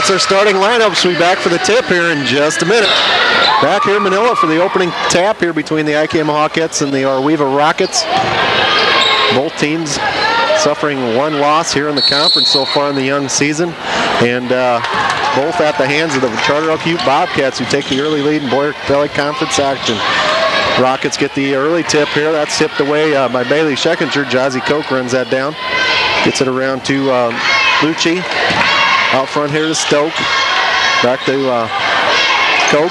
That's our starting lineups. We'll be back for the tip here in just a minute. Back here in Manila for the opening tap here between the IKM Hawkettes and the ArWeVa Rockets. Both teams suffering one loss here in the conference so far in the young season, and both at the hands of the Charter Oak Ute Bobcats, who take the early lead in Boyer Valley Conference action. Rockets get the early tip here. That's tipped away by Bailey Scheckinger. Jazzy Koch runs that down. Gets it around to Lucci. Out front here to Stoke. Back to Koch.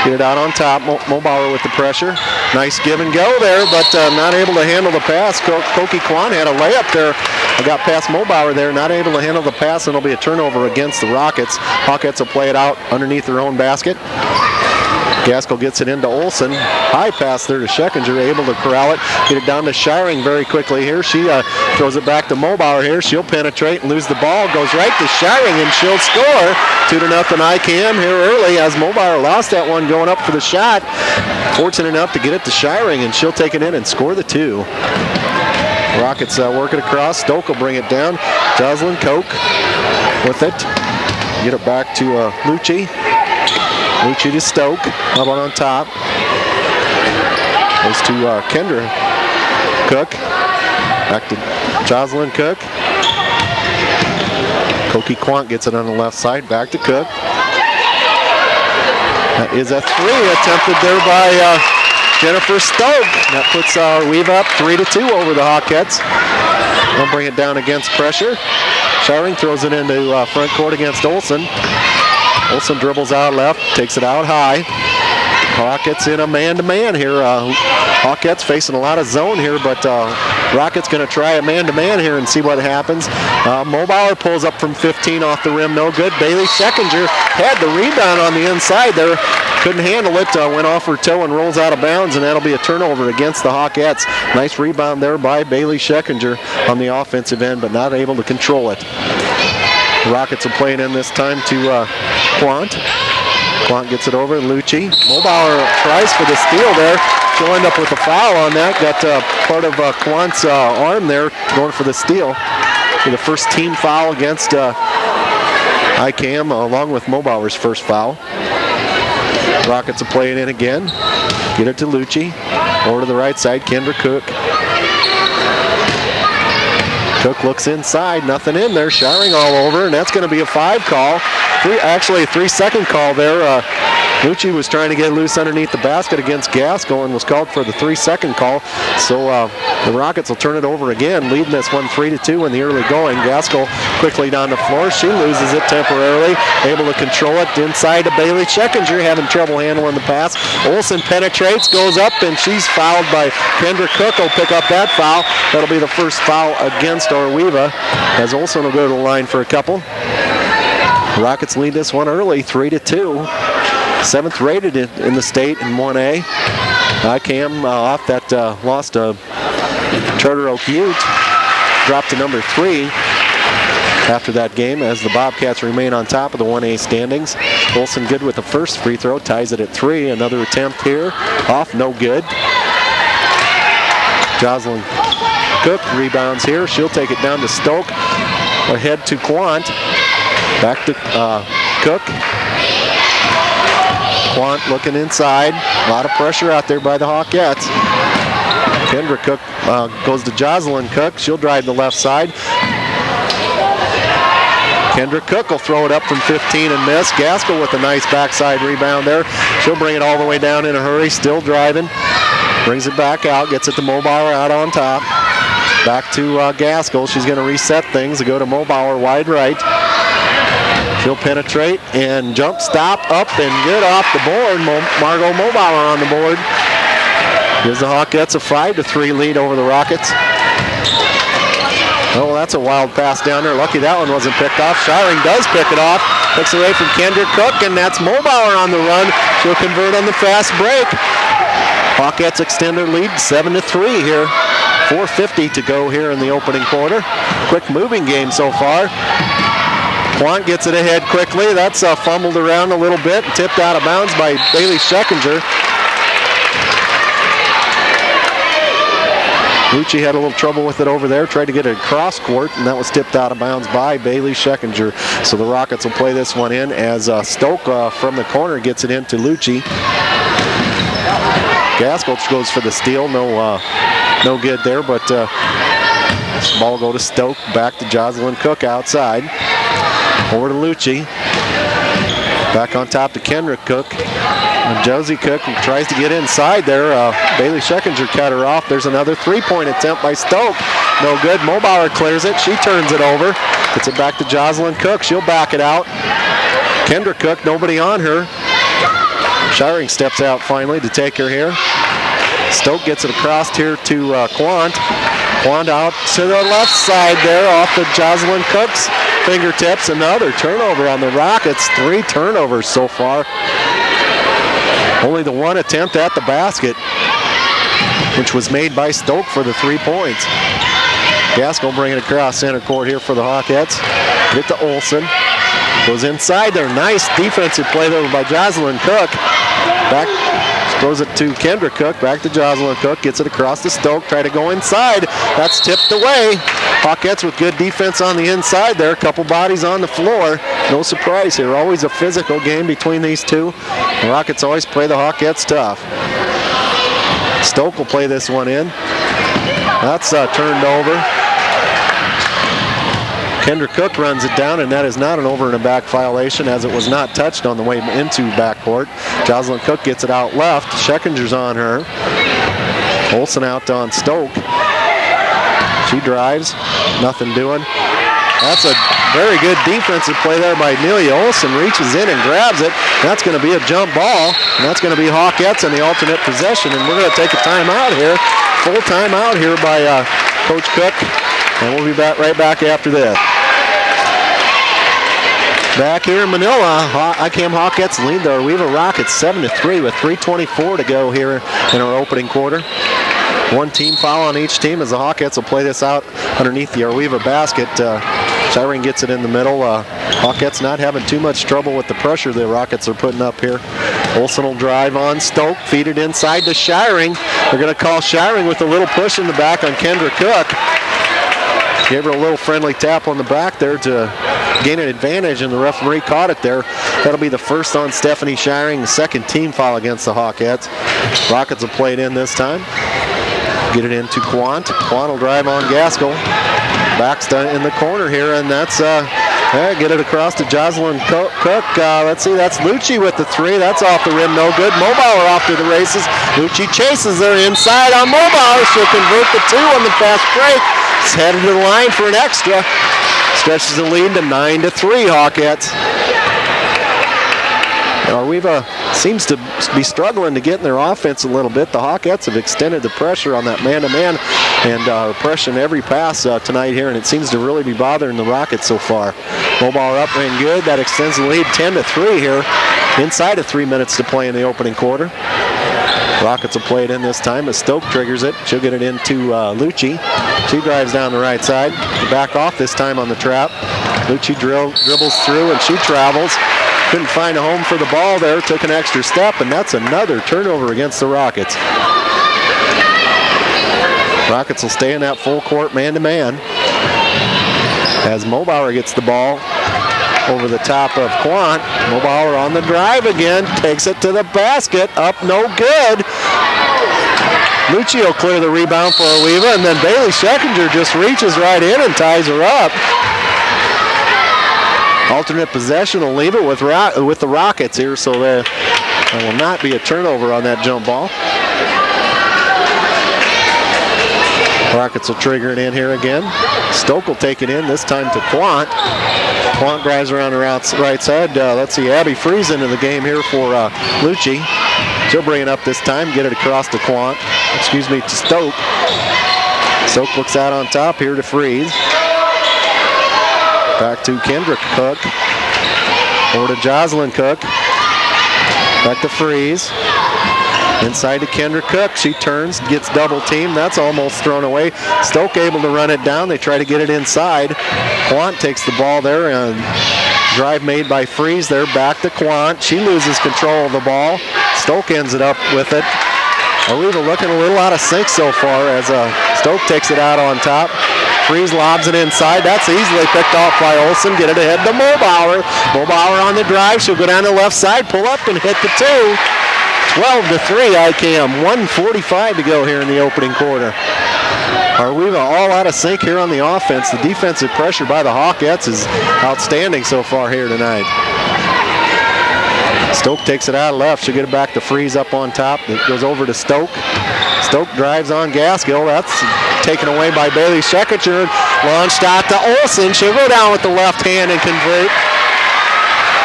Get it out on top. Mobauer with the pressure. Nice give and go there, but not able to handle the pass. Koki Kwan had a layup there. Got past Mobauer there, not able to handle the pass, and it'll be a turnover against the Rockets. Hawkettes will play it out underneath their own basket. Gaskell gets it into Olson. High pass there to Scheckinger, able to corral it. Get it down to Shiring very quickly here. She throws it back to Mobauer here. She'll penetrate and lose the ball. Goes right to Shiring, and she'll score. 2-0 IKM here early as Mobauer lost that one going up for the shot. Fortunate enough to get it to Shiring, and she'll take it in and score the 2. Rockets work it across. Stoke will bring it down. Jocelyn Koch with it. Get it back to Lucci. Lucci to Stoke. How about on top? Goes to Kendra Cook. Back to Jocelyn Cook. Koki Quant gets it on the left side. Back to Cook. That is a 3 attempted there by Jennifer Stoke. That puts ArWeVa up 3-2 over the Hawkettes. They'll bring it down against pressure. Shiring throws it into front court against Olson. Olson dribbles out left, takes it out high. Hawkettes in a man-to-man here. Hawkettes facing a lot of zone here, but Rockets going to try a man-to-man here and see what happens. Mobauer pulls up from 15 off the rim, no good. Bailey Scheckinger had the rebound on the inside there. Couldn't handle it, went off her toe and rolls out of bounds, and that'll be a turnover against the Hawkettes. Nice rebound there by Bailey Scheckinger on the offensive end, but not able to control it. The Rockets will play it in this time to Quant. Quant gets it over, and Lucci. Mobauer tries for the steal there. She'll end up with a foul on that. Got part of Quant's arm there going for the steal. For the first team foul against IKM, along with Mobauer's first foul. Rockets will play it in again. Get it to Lucci. Over to the right side, Kendra Cook. Cook looks inside, nothing in there. Shiring all over, and that's going to be a 5 call. Actually a 3-second call there. Lucci was trying to get loose underneath the basket against Gaskell and was called for the 3-second call. So the Rockets will turn it over again, leading this one 3-2 in the early going. Gaskell quickly down the floor. She loses it temporarily, able to control it inside to Bailey Scheckinger, having trouble handling the pass. Olson penetrates, goes up, and she's fouled by Kendra Cook. Will pick up that foul. That'll be the first foul against ArWeVa, as Olson will go to the line for a couple. Rockets lead this one early, 3-2. 7th rated in the state in 1A. IKM off that loss to Charter Oak Ute, dropped to number 3 after that game as the Bobcats remain on top of the 1A standings. Olson good with the first free throw, ties it at 3. Another attempt here, off, no good. Jocelyn Cook rebounds here. She'll take it down to Stoke. Ahead to Quant. Back to Cook. Quant looking inside. A lot of pressure out there by the Hawkettes. Kendra Cook goes to Jocelyn Cook. She'll drive the left side. Kendra Cook will throw it up from 15 and miss. Gaskell with a nice backside rebound there. She'll bring it all the way down in a hurry. Still driving. Brings it back out. Gets it to Mobauer out on top. Back to Gaskell. She's going to reset things. Go to Mobauer wide right. She'll penetrate and jump stop up and good off the board. Margot Mobauer on the board. Gives the Hawkettes a 5-3 lead over the Rockets. Oh, that's a wild pass down there. Lucky that one wasn't picked off. Shiring does pick it off. Picks it away from Kendra Cook, and that's Mobauer on the run. She'll convert on the fast break. Hawkettes extend their lead 7-3 here. 4:50 to go here in the opening quarter. Quick moving game so far. Quant gets it ahead quickly. That's fumbled around a little bit, tipped out of bounds by Bailey Scheckinger. Lucci had a little trouble with it over there, tried to get it across court, and that was tipped out of bounds by Bailey Schekinger. So the Rockets will play this one in as Stoke from the corner gets it into Lucci. Gaskell goes for the steal, no good there, but ball go to Stoke, back to Jocelyn Cook outside. Over to Lucci. Back on top to Kendra Cook. And Josie Cook tries to get inside there. Bailey Schekinger cut her off. There's another three-point attempt by Stoke. No good. Mobauer clears it. She turns it over. Gets it back to Jocelyn Cook. She'll back it out. Kendra Cook, nobody on her. Shiring steps out finally to take her here. Stoke gets it across here to Quant. Quant out to the left side there off the Jocelyn Cook's fingertips. Another turnover on the Rockets. 3 turnovers so far. Only the one attempt at the basket, which was made by Stoke for the 3 points. Gaskell bringing it across center court here for the Hawkettes. Get to Olsen. Goes inside there. Nice defensive play there by Jocelyn Cook. Back, throws it to Kendra Cook. Back to Jocelyn Cook. Gets it across to Stoke. Try to go inside. That's tipped away. Hawkettes with good defense on the inside there. A couple bodies on the floor. No surprise here. Always a physical game between these two. The Rockets always play the Hawkettes tough. Stoke will play this one in. That's turned over. Kendra Cook runs it down, and that is not an over and a back violation as it was not touched on the way into backcourt. Jocelyn Cook gets it out left. Schekinger's on her. Olsen out on Stoke. She drives. Nothing doing. That's a very good defensive play there by Nelia Olsen. Reaches in and grabs it. That's going to be a jump ball, and that's going to be Hawkettes in the alternate possession. And we're going to take a timeout here. Full timeout here by Coach Cook. And we'll be right back after this. Back here in Manila, IKM Hawkettes lead the ArWeVa Rockets 7-3 with 3:24 to go here in our opening quarter. One team foul on each team as the Hawkettes will play this out underneath the ArWeVa basket. Shiring gets it in the middle. Hawkettes not having too much trouble with the pressure the Rockets are putting up here. Olsen will drive on Stoke, feed it inside to Shiring. They're going to call Shiring with a little push in the back on Kendra Cook. Gave her a little friendly tap on the back there to gain an advantage, and the referee caught it there. That'll be the first on Stephanie Shiring, the second team foul against the Hawkettes. Rockets will play it in this time. Get it into Quant. Quant will drive on Gaskell. Back's in the corner here, and that's get it across to Jocelyn Cook. Let's see, that's Lucci with the 3. That's off the rim, no good. Mobauer off to the races. Lucci chases her inside on Mobauer. She'll convert the 2 on the fast break. It's headed to the line for an extra. Stretches the lead to 9-3 Hawkettes. ArWeVa seems to be struggling to get in their offense a little bit. The Hawkettes have extended the pressure on that man-to-man and are pressuring every pass tonight here, and it seems to really be bothering the Rockets so far. Mobauer up and good. That extends the lead 10-3 here. Inside of 3 minutes to play in the opening quarter. Rockets will play it in this time as Stoke triggers it. She'll get it into Lucci. She drives down the right side. Back off this time on the trap. Lucci dribbles through and she travels. Couldn't find a home for the ball there. Took an extra step, and that's another turnover against the Rockets. Rockets will stay in that full court man-to-man as Mobauer gets the ball over the top of Quant. Mobauer on the drive again, takes it to the basket, up no good. Lucci will clear the rebound for ArWeVa, and then Bailey Schekinger just reaches right in and ties her up. Alternate possession will leave it with the Rockets here, so there will not be a turnover on that jump ball. Rockets will trigger it in here again. Stoke will take it in, this time to Quant. Quant drives around the right side. Let's see, Abby Freeze into the game here for Lucci. She'll bring it up this time, get it across to to Stoke. Stoke looks out on top here to Freeze. Back to Kendra Cook. Over to Jocelyn Cook. Back to Freeze. Inside to Kendra Cook. She turns, gets double teamed. That's almost thrown away. Stoke able to run it down. They try to get it inside. Quant takes the ball there. And drive made by Freeze there. Back to Quant. She loses control of the ball. Stoke ends it up with it. ArWeVa looking a little out of sync so far as Stoke takes it out on top. Freeze lobs it inside. That's easily picked off by Olsen. Get it ahead to Mulbauer. Mulbauer on the drive. She'll go down the left side, pull up, and hit the 2. 12-3 IKM. 1:45 to go here in the opening quarter. ArWeVa all out of sync here on the offense. The defensive pressure by the Hawkettes is outstanding so far here tonight. Stoke takes it out left. She'll get it back to Freeze up on top. It goes over to Stoke. Stoke drives on Gaskill. That's taken away by Bailey Schekinger. Launched out to Olsen. She'll go down with the left hand and convert.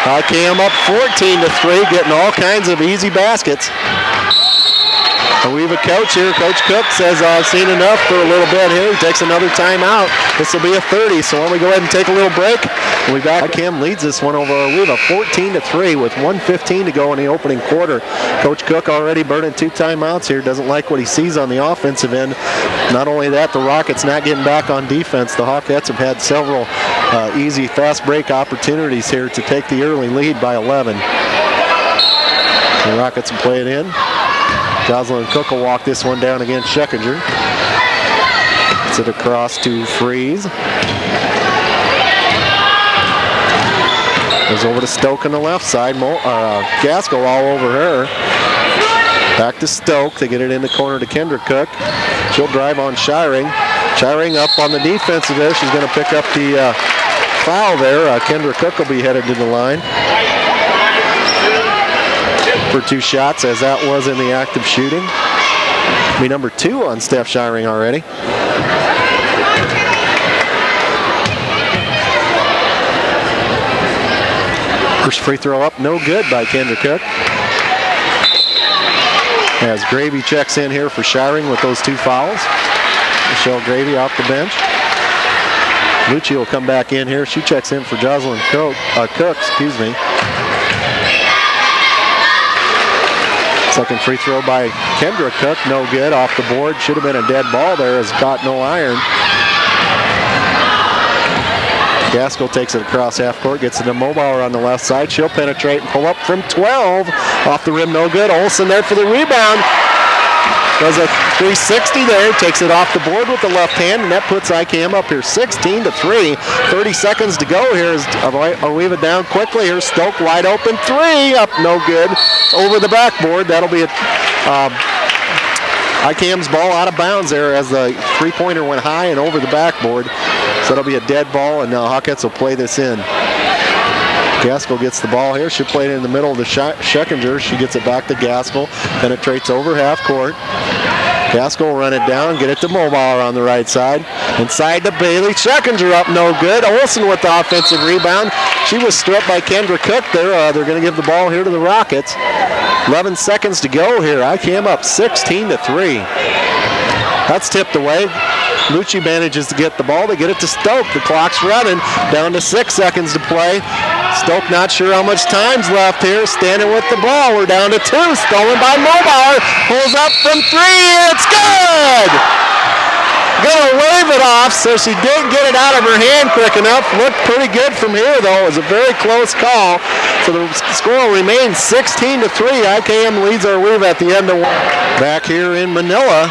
IKM up 14-3, getting all kinds of easy baskets. ArWeVa coach here, Coach Cook, says, I've seen enough for a little bit here. He takes another timeout. This will be a 30, so why don't we go ahead and take a little break. We'll be back. IKM leads this one over ArWeVa 14-3 with 1:15 to go in the opening quarter. Coach Cook already burning 2 timeouts here. Doesn't like what he sees on the offensive end. Not only that, the Rockets not getting back on defense. The Hawkettes have had several easy fast break opportunities here to take the early lead by 11. The Rockets will play it in. Jocelyn Cook will walk this one down against Schekinger. Gets it across to Freeze. Goes over to Stoke on the left side. Gaskell all over her. Back to Stoke. They get it in the corner to Kendra Cook. She'll drive on Shiring. Shiring up on the defensive there. She's going to pick up the foul there. Kendra Cook will be headed to the line for 2 shots, as that was in the act of shooting. Be number 2 on Steph Shiring already. First free throw up, no good by Kendra Cook. As Gravy checks in here for Shiring with those 2 fouls. Michelle Gravy off the bench. Lucci will come back in here. She checks in for Jocelyn Cook. Second free throw by Kendra Cook, no good, off the board. Should have been a dead ball there, as caught no iron. Gaskell takes it across half court, gets it to Mulbauer on the left side. She'll penetrate and pull up from 12. Off the rim, no good. Olsen there for the rebound. Does a 360 there, takes it off the board with the left hand, and that puts IKM up here 16-3. 30 seconds to go here as ArWeVa down quickly. Here's Stoke wide open, 3, up no good. Over the backboard, that'll be IKM's ball out of bounds there as the 3-pointer went high and over the backboard. So that'll be a dead ball, and now Hawkettes will play this in. Gaskell gets the ball here. She'll play it in the middle of the Schekinger. She gets it back to Gaskell. Penetrates over half court. Gaskell will run it down, get it to Mulbauer on the right side. Inside to Bailey. Schekinger up, no good. Olsen with the offensive rebound. She was stripped by Kendra Cook there. They're going to give the ball here to the Rockets. 11 seconds to go here. IKM up 16-3. That's tipped away. Lucci manages to get the ball. They get it to Stoke. The clock's running. Down to 6 seconds to play. Stoke not sure how much time's left here. Standing with the ball. We're down to 2. Stolen by Mulbauer. Pulls up from 3. It's good! Gonna wave it off, so she didn't get it out of her hand quick enough. Looked pretty good from here, though. It was a very close call. So the score remains 16-3. IKM leads ArWeVa at the end of one. Back here in Manila,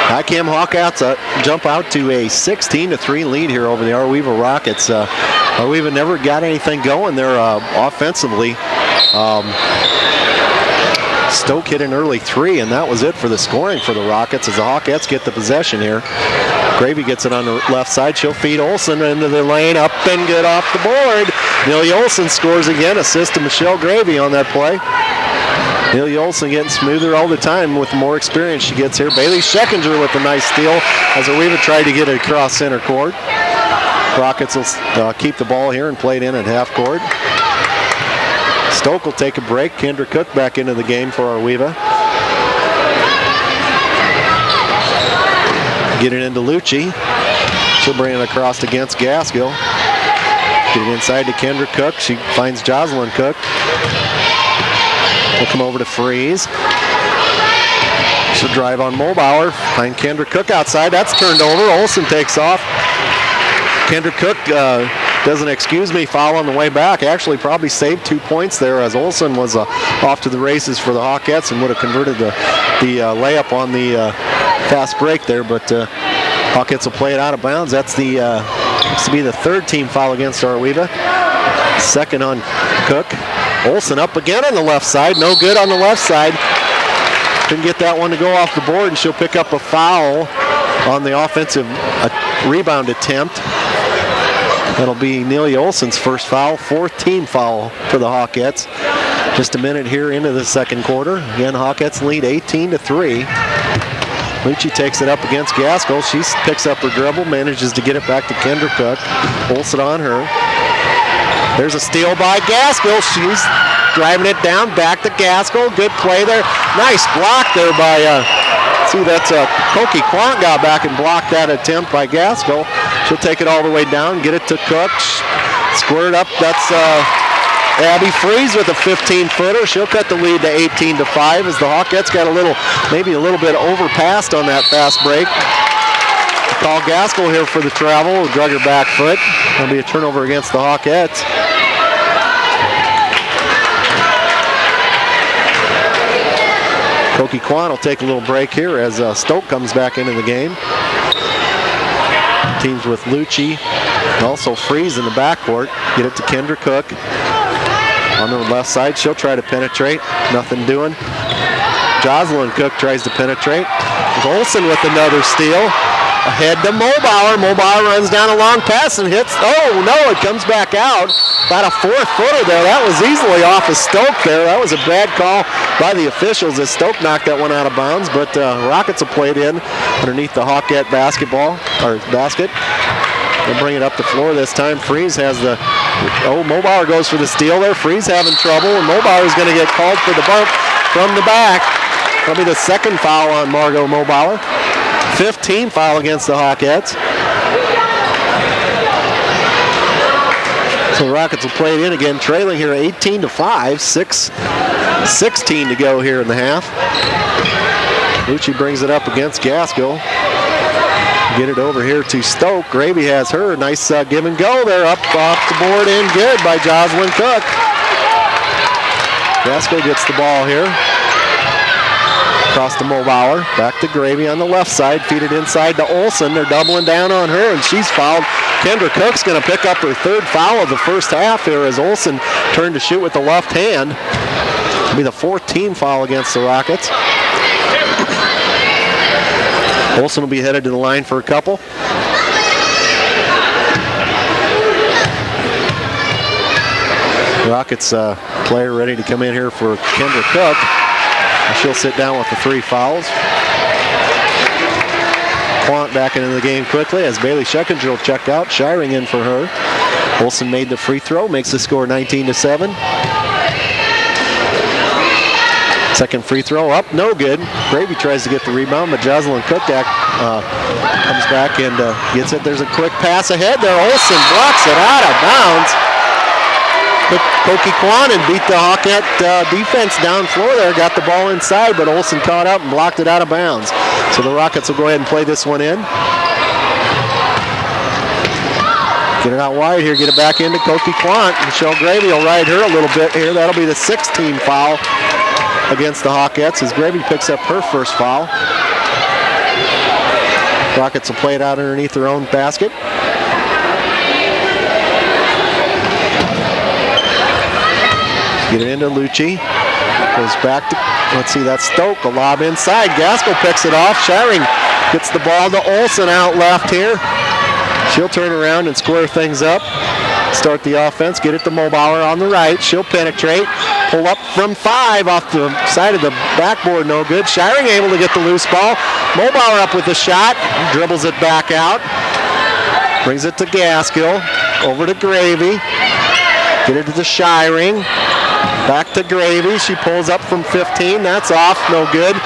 IKM Hawkettes jump out to a 16-3 lead here over the ArWeVa Rockets. ArWeVa never got anything going there offensively. Stoke hit an early 3, and that was it for the scoring for the Rockets as the Hawkettes get the possession here. Gravy gets it on the left side. She'll feed Olsen into the lane, up and good off the board. Neely Olsen scores again, assist to Michelle Gravy on that play. Neely Olsen getting smoother all the time with the more experience she gets here. Bailey Schekinger with a nice steal as ArWeVa tried to get it across center court. Rockets will keep the ball here and play it in at half court. Stoke will take a break. Kendra Cook back into the game for ArWeVa. Get it into Lucci. She'll bring it across against Gaskill. Get it inside to Kendra Cook. She finds Jocelyn Cook. We'll come over to Freeze. She'll drive on Mulbauer. Find Kendra Cook outside. That's turned over. Olsen takes off. Kendra Cook doesn't excuse me foul on the way back. Actually probably saved 2 points there as Olsen was off to the races for the Hawkettes and would have converted the layup on the fast break there, but Hawkettes will play it out of bounds. That's the looks to be the third team foul against ArWeVa. Second on Cook. Olsen up again on the left side. No good on the left side. Couldn't get that one to go off the board, and she'll pick up a foul on the offensive rebound attempt. That'll be Nelia Olsen's first foul, fourth team foul for the Hawkettes. Just a minute here into the second quarter. Again, Hawkettes lead 18-3. Lucci takes it up against Gaskell. She picks up her dribble, manages to get it back to Kendra Cook. Olsen on her. There's a steal by Gaskell. She's driving it down, back to Gaskell. Good play there. Nice block there by, see that's Koki Quant got back and blocked that attempt by Gaskell. She'll take it all the way down, get it to Cook. Squared up, that's Abby Freeze with a 15-footer. She'll cut the lead to 18-5 as the Hawkettes got maybe a little bit overpassed on that fast break. Call Gaskell here for the travel, drug her back foot. That'll be a turnover against the Hawkettes. Koki Kwan will take a little break here as Stoke comes back into the game. Teams with Lucci and also Freeze in the backcourt. Get it to Kendra Cook. On the left side, she'll try to penetrate. Nothing doing. Jocelyn Cook tries to penetrate. Olsen with another steal. Ahead to Mobauer. Mobauer runs down a long pass and hits. Oh, no, it comes back out. About a 4th-footer there. That was easily off of Stoke there. That was a bad call by the officials as Stoke knocked that one out of bounds. But Rockets will play it in underneath the Hawkette basket. They'll bring it up the floor this time. Freeze has the... Oh, Mobauer goes for the steal there. Freeze having trouble, and Mobauer is going to get called for the bump from the back. That'll be the second foul on Margot Mobauer. 15 foul against the Hawkettes. So the Rockets will play it in again, trailing here 18-5, 6:16 to go here in the half. Lucci brings it up against Gaskell. Get it over here to Stoke. Gravy has her. Nice give and go there, up off the board and good by Jocelyn Cook. Gaskell gets the ball here. Across to Mobauer, back to Gravy on the left side, feed it inside to Olsen. They're doubling down on her, and she's fouled. Kendra Cook's going to pick up her third foul of the first half here as Olsen turned to shoot with the left hand. It'll be the 14th foul against the Rockets. Olsen will be headed to the line for a couple. Rockets player ready to come in here for Kendra Cook. She'll sit down with the 3 fouls. Quant back into the game quickly as Bailey Schekinger will check out. Shiring in for her. Olsen made the free throw, makes the score 19-7. Second free throw up, no good. Gravy tries to get the rebound, but Jocelyn Cook comes back and gets it. There's a quick pass ahead there. Olsen blocks it out of bounds. Koki Kwan beat the Hawkette defense down floor there. Got the ball inside, but Olsen caught up and blocked it out of bounds. So the Rockets will go ahead and play this one in. Get it out wide here, get it back into Koki Kwan. Michelle Gravy will ride her a little bit here. That'll be the 16th foul against the Hawkettes as Gravy picks up her first foul. Rockets will play it out underneath their own basket. Get it into Lucci. Goes back to, let's see, that's Stoke. A lob inside. Gaskell picks it off. Shiring gets the ball to Olsen out left here. She'll turn around and square things up. Start the offense. Get it to Mobauer on the right. She'll penetrate. Pull up from 5 off the side of the backboard. No good. Shiring able to get the loose ball. Mobauer up with the shot. Dribbles it back out. Brings it to Gaskell. Over to Gravy. Get it to the Shiring. Back to Gravy. She pulls up from 15. That's off. No good.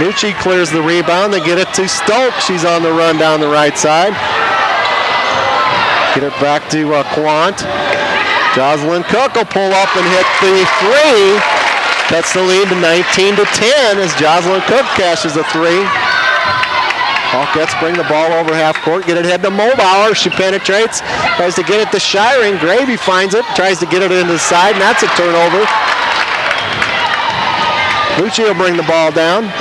Lucci clears the rebound. They get it to Stoke. She's on the run down the right side. Get it back to Quant. Jocelyn Cook will pull up and hit the 3. Cuts the lead to 19-10 as Jocelyn Cook cashes a 3. Hawkettes bring the ball over half court, get it head to Mulbauer. She penetrates, tries to get it to Shiring. Gravy finds it, tries to get it into the side, and that's a turnover. Lucci will bring the ball down.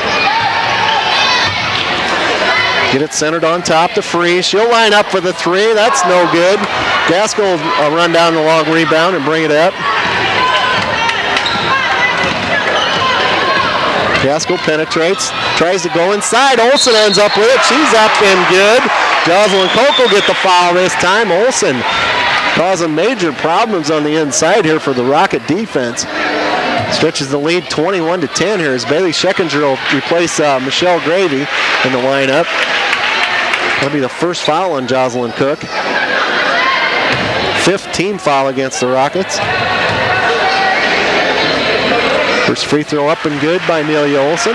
Get it centered on top to Free. She'll line up for the three. That's no good. Gaskell will run down the long rebound and bring it up. Gaskell penetrates, tries to go inside. Olsen ends up with it. She's up and good. Jocelyn Koch will get the foul this time. Olsen causing major problems on the inside here for the Rocket defense. Stretches the lead 21-10 here as Bailey Scheckinger will replace Michelle Gravy in the lineup. That'll be the first foul on Jocelyn Cook. 5th team foul against the Rockets. First free throw up and good by Amelia Olsen.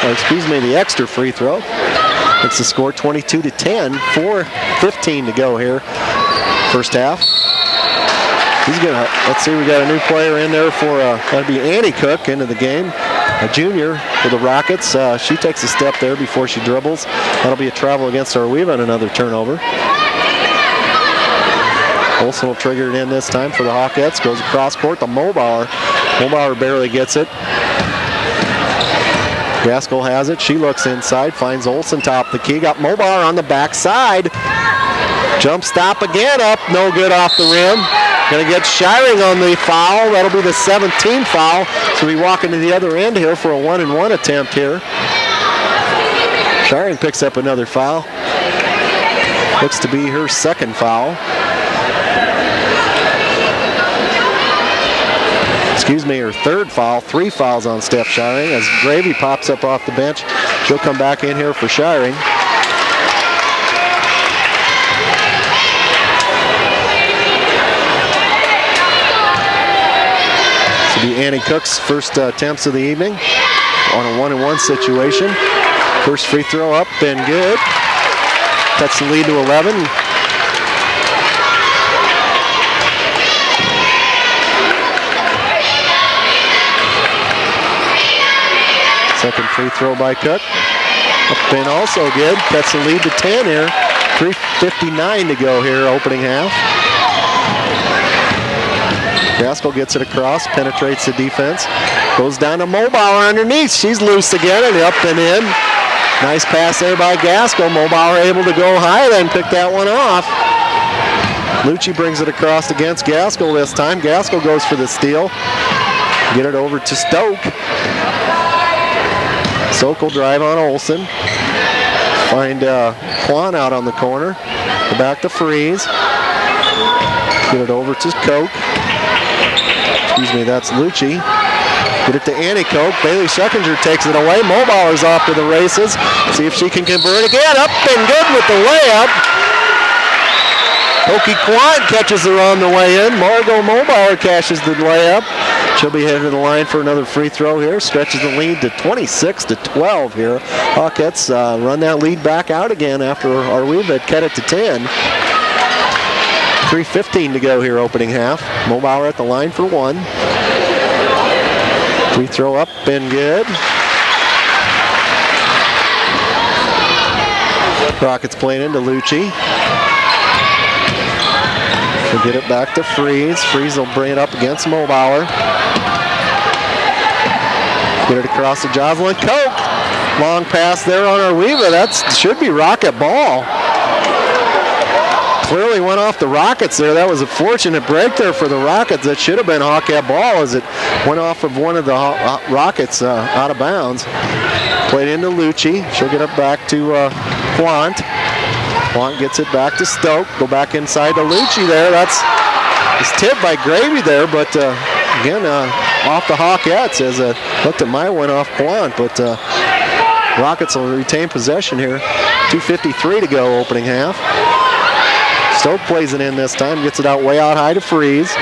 The extra free throw. It's the score 22-10. 4:15 to go here. First half. Let's see, we got a new player in there for, that'd be Annie Cook into the game. A junior for the Rockets. She takes a step there before she dribbles. That'll be a travel against ArWeVa and another turnover. Olsen will trigger it in this time for the Hawkettes. Goes across court to Mulbauer. Mulbauer barely gets it. Gaskell has it. She looks inside, finds Olsen top the key. Got Mulbauer on the backside. Jump stop again up. No good off the rim. Going to get Shiring on the foul. That'll be the 17th foul. So we walk into the other end here for a 1-and-1 attempt here. Shiring picks up another foul. Looks to be her second foul. Her third foul. 3 fouls on Steph Shiring as Gravy pops up off the bench. She'll come back in here for Shiring. This will be Annie Cook's first attempts of the evening on a 1-and-1 situation. First free throw up and good. Cuts the lead to 11. Second free throw by Cook. Up and also good. Cuts the lead to 10 here. 3:59 to go here, opening half. Gaskell gets it across, penetrates the defense. Goes down to Mulbauer underneath. She's loose again and up and in. Nice pass there by Gaskell. Mulbauer able to go high, then pick that one off. Lucci brings it across against Gaskell this time. Gaskell goes for the steal. Get it over to Stoke. Stoke will drive on Olsen. Find Quan out on the corner. Go back to Freeze. Get it over to Koch. That's Lucci. Get it to Annie Koch. Bailey Scheckinger takes it away. Mulbauer's off to the races. See if she can convert again. Up and good with the layup. Hokie Quant catches her on the way in. Margot Mulbauer cashes the layup. She'll be headed to the line for another free throw here. Stretches the lead to 26-12 here. Hawkettes run that lead back out again after ArWeVa had cut it to 10. 3:15 to go here, opening half. Mulbauer at the line for 1. Free throw up and good. Rockets playing into Lucci. We'll get it back to Freeze. Freeze will bring it up against Mulbauer. Get it across to Jocelyn Koch. Long pass there on ArWeVa. That should be Rocket ball. Clearly went off the Rockets there. That was a fortunate break there for the Rockets. That should have been Hawkette ball as it went off of one of the Rockets out of bounds. Played into Lucci. She'll get it back to Quant. Quant gets it back to Stoke. Go back inside to Lucci there. It's tipped by Gravy there, but again, off the Hawkettes as looked at my went off Quant, but Rockets will retain possession here. 2:53 to go, opening half. Stoke plays it in this time, gets it out way out high to Freeze.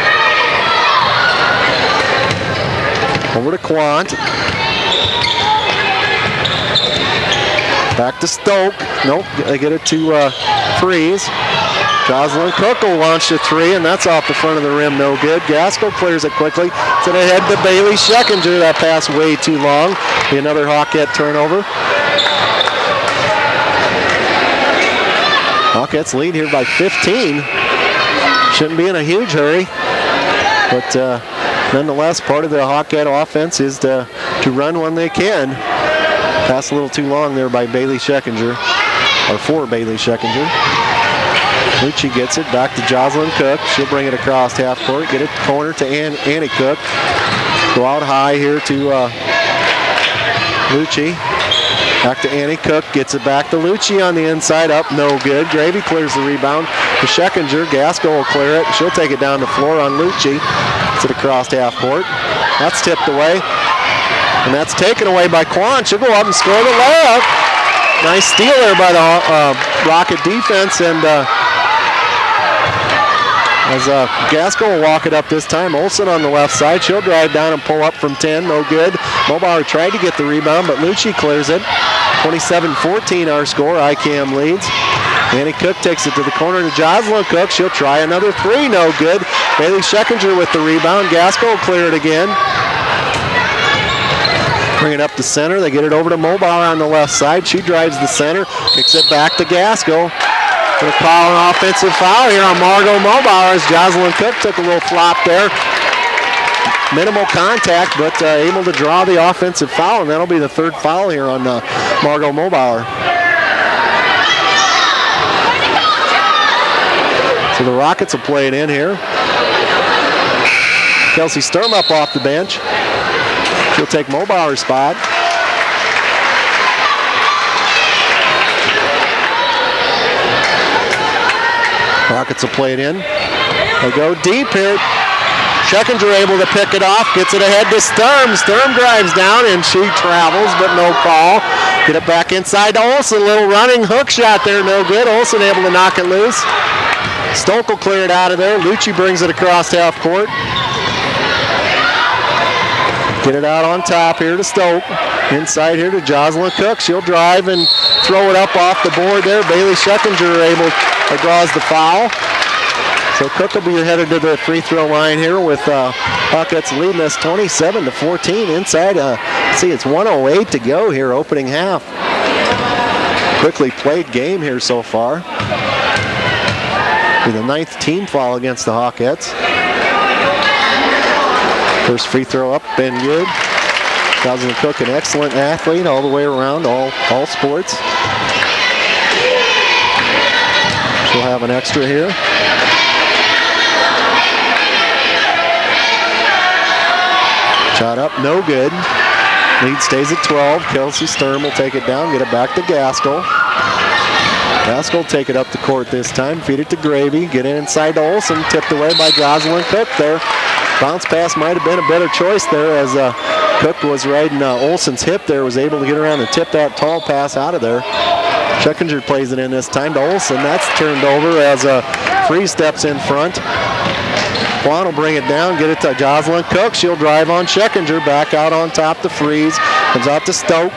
Over to Quant. Back to Stoke. Nope, they get it to Freeze. Jocelyn Cook will launch the 3, and that's off the front of the rim, no good. Gaskell clears it quickly. To the head to Bailey Scheckinger. That pass way too long. Be another Hawkette turnover. Hawkettes lead here by 15. Shouldn't be in a huge hurry, but nonetheless, part of the Hawkette offense is to run when they can. Pass a little too long there by Bailey Scheckinger, or for Bailey Scheckinger. Lucci gets it back to Jocelyn Cook. She'll bring it across half court, get it corner to Annie Cook. Go out high here to Lucci. Back to Annie Cook, gets it back to Lucci on the inside, up, no good. Gravy clears the rebound to Scheckinger. Gaskell will clear it. She'll take it down the floor on Lucci. Gets it across half court. That's tipped away. And that's taken away by Quan. She'll go up and score the layup. Nice steal there by the Rocket defense. And as Gaskell will walk it up this time. Olsen on the left side. She'll drive down and pull up from 10. No good. Mobauer tried to get the rebound, but Lucci clears it. 27-14 our score. IKM leads. Annie Cook takes it to the corner to Jocelyn Cook. She'll try another three. No good. Bailey Scheckinger with the rebound. Gaskell will clear it again. Bring it up to center. They get it over to Mobauer on the left side. She drives the center. Kicks it back to Gaskell. Going to call an offensive foul here on Margot Mobauer as Jocelyn Cook took a little flop there. Minimal contact, but able to draw the offensive foul, and that'll be the third foul here on Margot Mobauer. So the Rockets will play it in here. Kelsey Sturm up off the bench. She'll take Mobauer's spot. Rockets will play it in. They go deep here. Scheckinger able to pick it off, gets it ahead to Sturm. Sturm drives down and she travels, but no call. Get it back inside to Olsen. Little running hook shot there, no good. Olsen able to knock it loose. Stoke will clear it out of there. Lucci brings it across half court. Get it out on top here to Stoke. Inside here to Jocelyn Cook. She'll drive and throw it up off the board there. Bailey Scheckinger draws the foul. So Cook will be headed to the free throw line here with Hawkettes leading us 27-14 inside. See, it's 1:08 to go here, opening half. Quickly played game here so far. Be the 9th team foul against the Hawkettes. First free throw up, been good. Jocelyn Cook, an excellent athlete all the way around, all sports. She'll have an extra here. Shot up, no good. Lead stays at 12. Kelsey Sturm will take it down, get it back to Gaskell. Gaskell will take it up the court this time, feed it to Gravy, get it inside to Olsen, tipped away by Jocelyn Cook there. Bounce pass might have been a better choice there as Cook was riding Olsen's hip there, was able to get around and tip that tall pass out of there. Scheckinger plays it in this time to Olsen. That's turned over as Free steps in front. Quan will bring it down, get it to Jocelyn Cook. She'll drive on Scheckinger, back out on top to Freeze. Comes out to Stoke.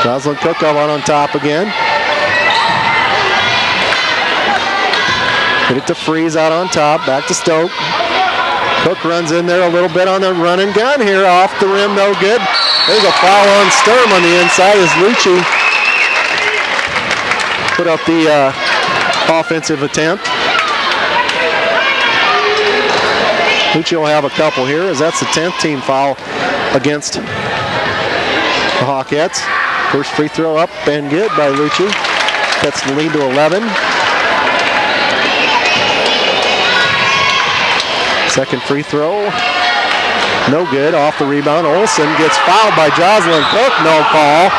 Jocelyn Cook out on top again. Get it to Freeze out on top, back to Stoke. Cook runs in there a little bit on the run and gun here, off the rim, no good. There's a foul on Sturm on the inside as Lucci put up the offensive attempt. Lucci will have a couple here as that's the 10th team foul against the Hawkettes. First free throw up and good by Lucci. That's the lead to 11. Second free throw, no good, off the rebound. Olsen gets fouled by Jocelyn Cook, no call.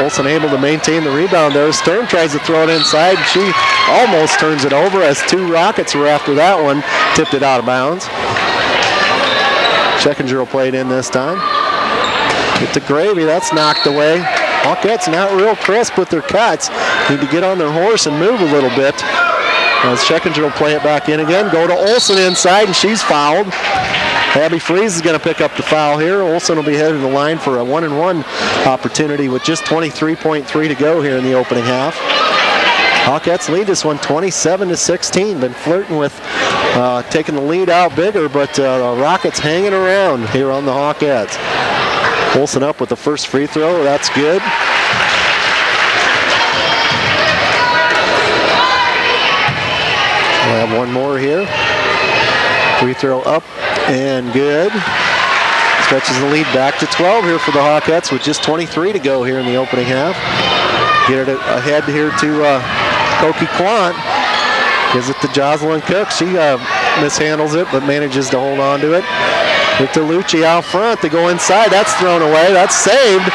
Olsen able to maintain the rebound there. Sturm tries to throw it inside. She almost turns it over as two Rockets were after that one. Tipped it out of bounds. Scheckinger will play it in this time. Get to Gravy, that's knocked away. Hawkettes not real crisp with their cuts. Need to get on their horse and move a little bit. As Scheckinger will play it back in again. Go to Olsen inside, and she's fouled. Abby Freeze is going to pick up the foul here. Olsen will be headed to the line for a 1-and-1 opportunity with just 23.3 to go here in the opening half. Hawkettes lead this one 27-16. Been flirting with taking the lead out bigger, but the Rockets hanging around here on the Hawkettes. Olsen up with the first free throw. That's good. have one more here. Free throw up and good. Stretches the lead back to 12 here for the Hawkettes with just 23 to go here in the opening half. Get it ahead here to Koki Quant. Gives it to Jocelyn Cook. She mishandles it but manages to hold on to it. Hit to Lucci out front. They go inside. That's thrown away. That's saved.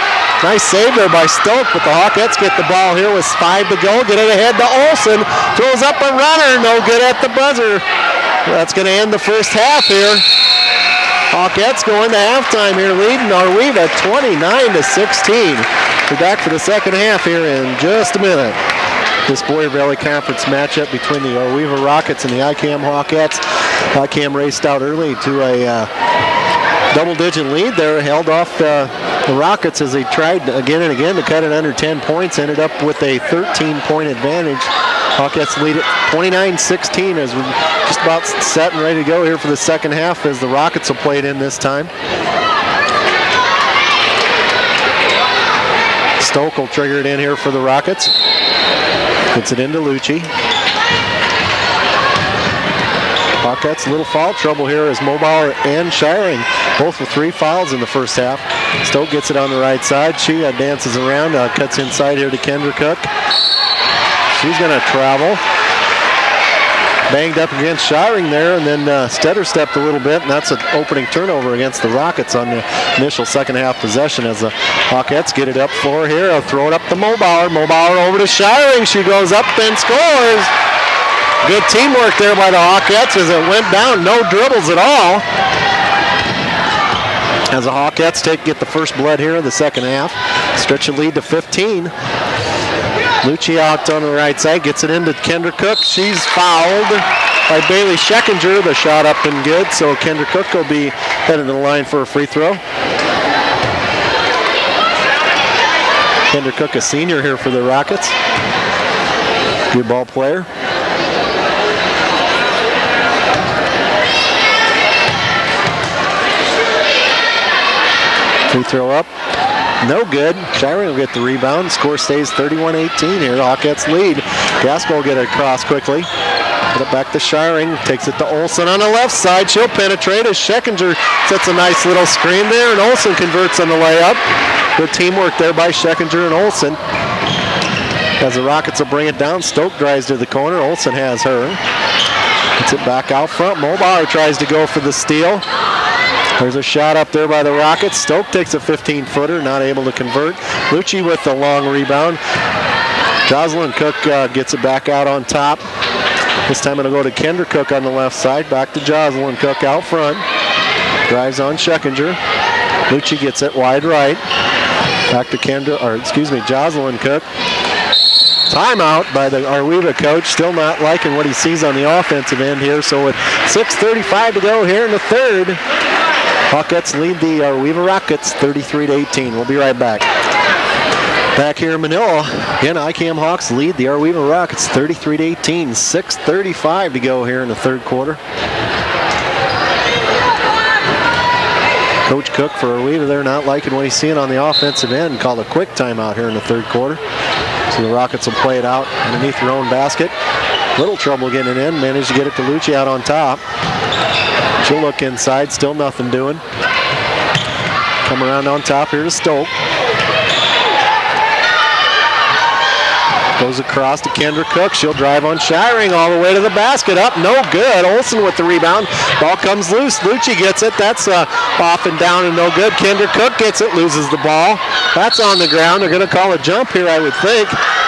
Nice save there by Stoke, but the Hawkettes get the ball here with 5 to go. Get it ahead to Olsen. Throws up a runner. No good at the buzzer. That's going to end the first half here. Hawkettes going to halftime here, leading ArWeVa 29-16. We're back for the second half here in just a minute. This Boyer Valley Conference matchup between the ArWeVa Rockets and the IKM Hawkettes. IKM raced out early to a double-digit lead there, held off the Rockets as they tried again and again to cut it under 10 points, ended up with a 13-point advantage. Hawkettes lead it 29-16 as we're just about set and ready to go here for the second half as the Rockets will play it in this time. Stoke will trigger it in here for the Rockets. Gets it into Lucci. Hawkettes, a little foul trouble here as Mobauer and Shiring, both with 3 fouls in the first half. Stoke gets it on the right side. She dances around, cuts inside here to Kendra Cook. She's going to travel. Banged up against Shiring there, and then stutter stepped a little bit, and that's an opening turnover against the Rockets on the initial second half possession as the Hawkettes get it up for here. They'll throw it up to Mobauer. Mobauer over to Shiring. She goes up and scores. Good teamwork there by the Hawkettes as it went down. No dribbles at all. As the Hawkettes get the first blood here in the second half. Stretch the lead to 15. Lucci out on the right side, gets it into Kendra Cook. She's fouled by Bailey Scheckinger. The shot up and good, so Kendra Cook will be headed to the line for a free throw. Kendra Cook, a senior here for the Rockets. Good ball player. Free throw up. No good. Shiring will get the rebound. Score stays 31-18 here. Hawkettes lead. Gaskell will get it across quickly. Put it back to Shiring. Takes it to Olsen on the left side. She'll penetrate as Scheckinger sets a nice little screen there, and Olsen converts on the layup. Good teamwork there by Scheckinger and Olsen. As the Rockets will bring it down, Stoke drives to the corner. Olsen has her. Gets it back out front. Mobauer tries to go for the steal. There's a shot up there by the Rockets. Stoke takes a 15-footer, not able to convert. Lucci with the long rebound. Jocelyn Cook gets it back out on top. This time it'll go to Kendra Cook on the left side. Back to Jocelyn Cook out front. Drives on Scheckinger. Lucci gets it wide right. Back to Jocelyn Cook. Timeout by the ArWeVa coach. Still not liking what he sees on the offensive end here. So with 6:35 to go here in the third, Hawkettes lead the ArWeVa Rockets 33-18. We'll be right back. Back here in Manila, again, IKM Hawks lead the ArWeVa Rockets 33-18. 6:35 to go here in the third quarter. Coach Cook for ArWeVa, they're not liking what he's seeing on the offensive end and called a quick timeout here in the third quarter. So the Rockets will play it out underneath their own basket. Little trouble getting it in. Managed to get it to Lucci out on top. She'll look inside. Still nothing doing. Come around on top here to Stoke. Goes across to Kendra Cook. She'll drive on Shiring all the way to the basket. Up, no good. Olsen with the rebound. Ball comes loose. Lucci gets it. That's off and down and no good. Kendra Cook gets it, loses the ball. That's on the ground. They're going to call a jump here, I would think,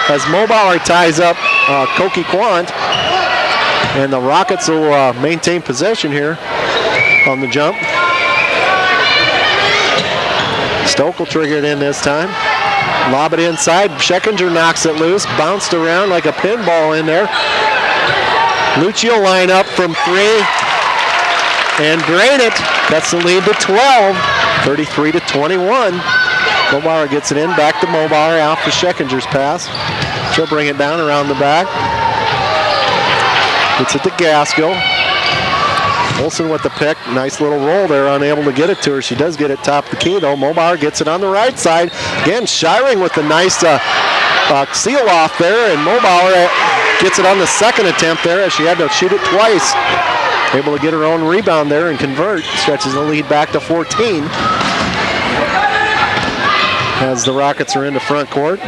as Mobauer ties up Koki Quant. And the Rockets will maintain possession here on the jump. Stoke will trigger it in this time. Lob it inside. Scheckinger knocks it loose. Bounced around like a pinball in there. Lucci will line up from 3 and drain it. That's the lead to 12. 33-21. Mobauer gets it in. Back to Mobauer after Scheckinger's pass. She'll bring it down around the back. Gets it to Gaskell. Olsen with the pick. Nice little roll there, unable to get it to her. She does get it top of the key, though. Mobauer gets it on the right side. Again, Shiring with the nice seal off there, and Mobauer gets it on the second attempt there as she had to shoot it twice. Able to get her own rebound there and convert. Stretches the lead back to 14. As the Rockets are into front court.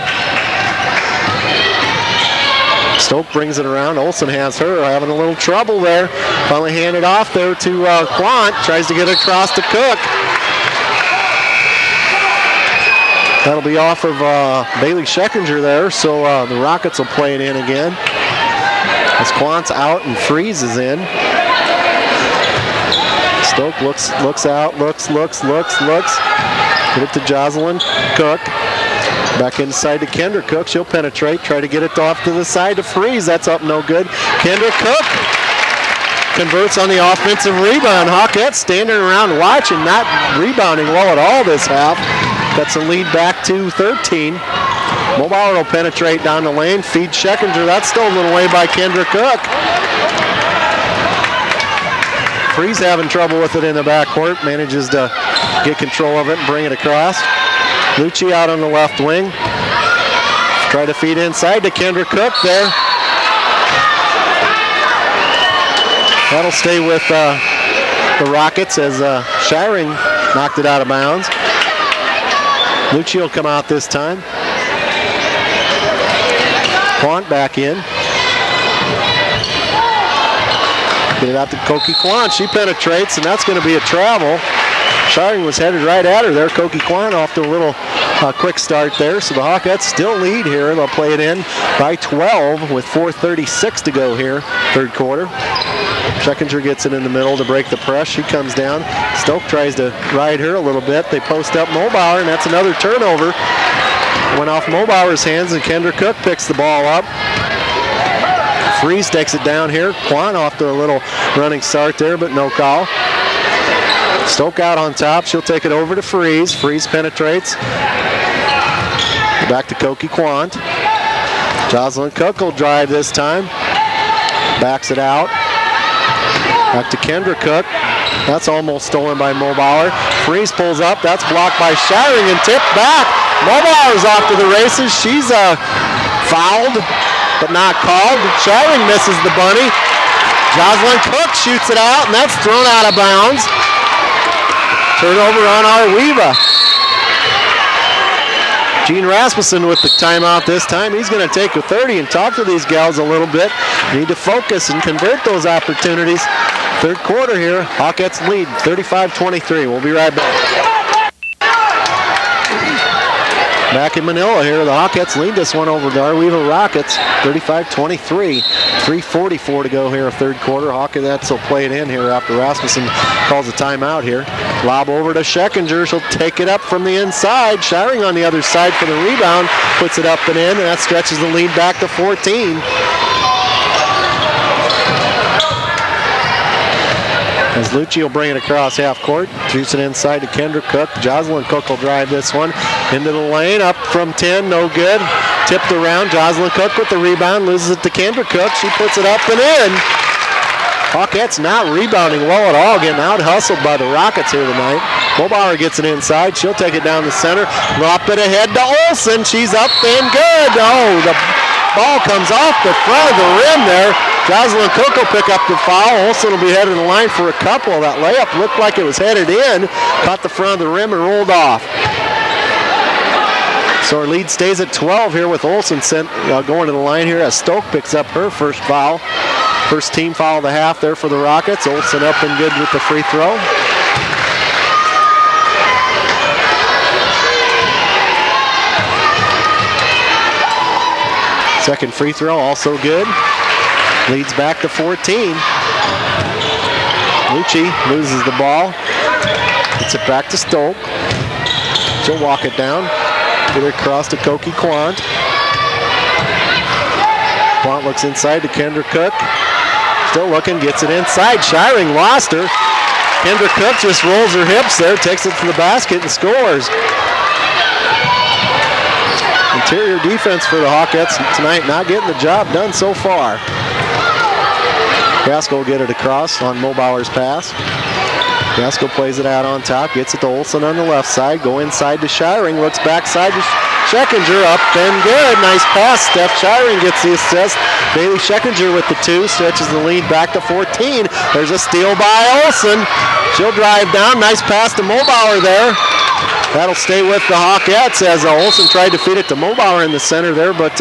Stoke brings it around. Olsen has her, having a little trouble there. Finally handed off there to Quant. Tries to get it across to Cook. That'll be off of Bailey Scheckinger there, so the Rockets will play it in again. As Quant's out and Freeze is in. Stoke looks out, looks. Get it to Jocelyn Cook. Back inside to Kendra Cook. She'll penetrate, try to get it off to the side to Freeze. That's up no good. Kendra Cook converts on the offensive rebound. Hawkettes standing around watching, not rebounding well at all this half. Cuts the lead back to 13. Mobauer will penetrate down the lane, feed Scheckinger. That's stolen away by Kendra Cook. Freeze having trouble with it in the backcourt. Manages to get control of it and bring it across. Lucci out on the left wing. Try to feed inside to Kendra Cook there. That'll stay with the Rockets as Shiring knocked it out of bounds. Lucci will come out this time. Quant back in. Get it out to Koki Quant. She penetrates, and that's going to be a travel. Shiring was headed right at her there. Koki Quant off to a little quick start there. So the Hawkettes still lead here. They'll play it in by 12 with 4:36 to go here, third quarter. Scheckinger gets it in the middle to break the press. She comes down. Stoke tries to ride her a little bit. They post up Mobauer, and that's another turnover. Went off Mobauer's hands, and Kendra Cook picks the ball up. Freeze takes it down here. Quant off to a little running start there, but no call. Stoke out on top. She'll take it over to Freeze. Freeze penetrates. Back to Koki Quant. Jocelyn Cook will drive this time. Backs it out. Back to Kendra Cook. That's almost stolen by Mobauer. Freeze pulls up. That's blocked by Shiring and tipped back. Mobauer's off to the races. She's fouled, but not called. Shiring misses the bunny. Jocelyn Cook shoots it out, and that's thrown out of bounds. Turnover on ArWeVa. Gene Rasmussen with the timeout this time. He's going to take a 30 and talk to these gals a little bit. Need to focus and convert those opportunities. Third quarter here, Hawkettes lead 35-23. We'll be right back. Back in Manila here, the Hawkettes lead this one over the ArWeVa Rockets, 35-23. 3:44 to go here, third quarter. Hawkettes will play it in here after Rasmussen calls a timeout here. Lob over to Scheckinger. She'll take it up from the inside. Shiring on the other side for the rebound. Puts it up and in, and that stretches the lead back to 14. As Lucci will bring it across half court. Shoots it inside to Kendra Cook. Jocelyn Cook will drive this one into the lane. Up from 10, no good. Tipped around. Jocelyn Cook with the rebound. Loses it to Kendra Cook. She puts it up and in. Hawkettes not rebounding well at all. Getting out-hustled by the Rockets here tonight. Mobauer gets it inside. She'll take it down the center. Lop it ahead to Olsen. She's up and good. Oh, the ball comes off the front of the rim there. Jocelyn Cook will pick up the foul. Olsen will be headed in the line for a couple. That layup looked like it was headed in. Caught the front of the rim and rolled off. So our lead stays at 12 here with Olsen going to the line here as Stoke picks up her first foul. First team foul of the half there for the Rockets. Olsen up and good with the free throw. Second free throw also good. Leads back to 14. Lucci loses the ball. Gets it back to Stoke. She'll walk it down. Get it across to Koki Quant. Quant looks inside to Kendra Cook. Still looking, gets it inside. Shiring lost her. Kendra Cook just rolls her hips there, takes it to the basket and scores. Interior defense for the Hawkettes tonight, not getting the job done so far. Gaskell will get it across on Mobauer's pass. Gaskell plays it out on top, gets it to Olsen on the left side, go inside to Shiring, looks backside to Scheckinger, up and good. Nice pass. Steph Shiring gets the assist. Bailey Scheckinger with the 2, stretches the lead back to 14. There's a steal by Olsen. She'll drive down. Nice pass to Mulbauer there. That'll stay with the Hawkettes as Olsen tried to feed it to Mulbauer in the center there, but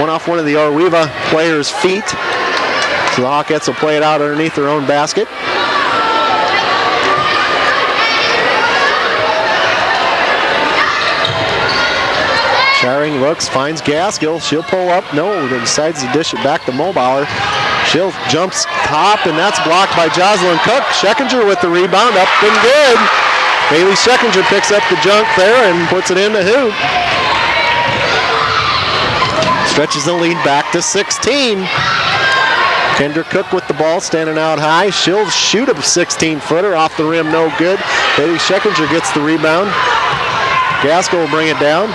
went off one of the ArWeVa players' feet. So the Hawkettes will play it out underneath their own basket. Shiring looks, finds Gaskell. She'll pull up. No, decides to dish it back to Mulbauer. She'll jumps top, and that's blocked by Jocelyn Cook. Scheckinger with the rebound, up and good. Bailey Scheckinger picks up the junk there and puts it in the hoop. Stretches the lead back to 16. Kendra Cook with the ball, standing out high. She'll shoot a 16-footer off the rim, no good. Bailey Scheckinger gets the rebound. Gaskell will bring it down.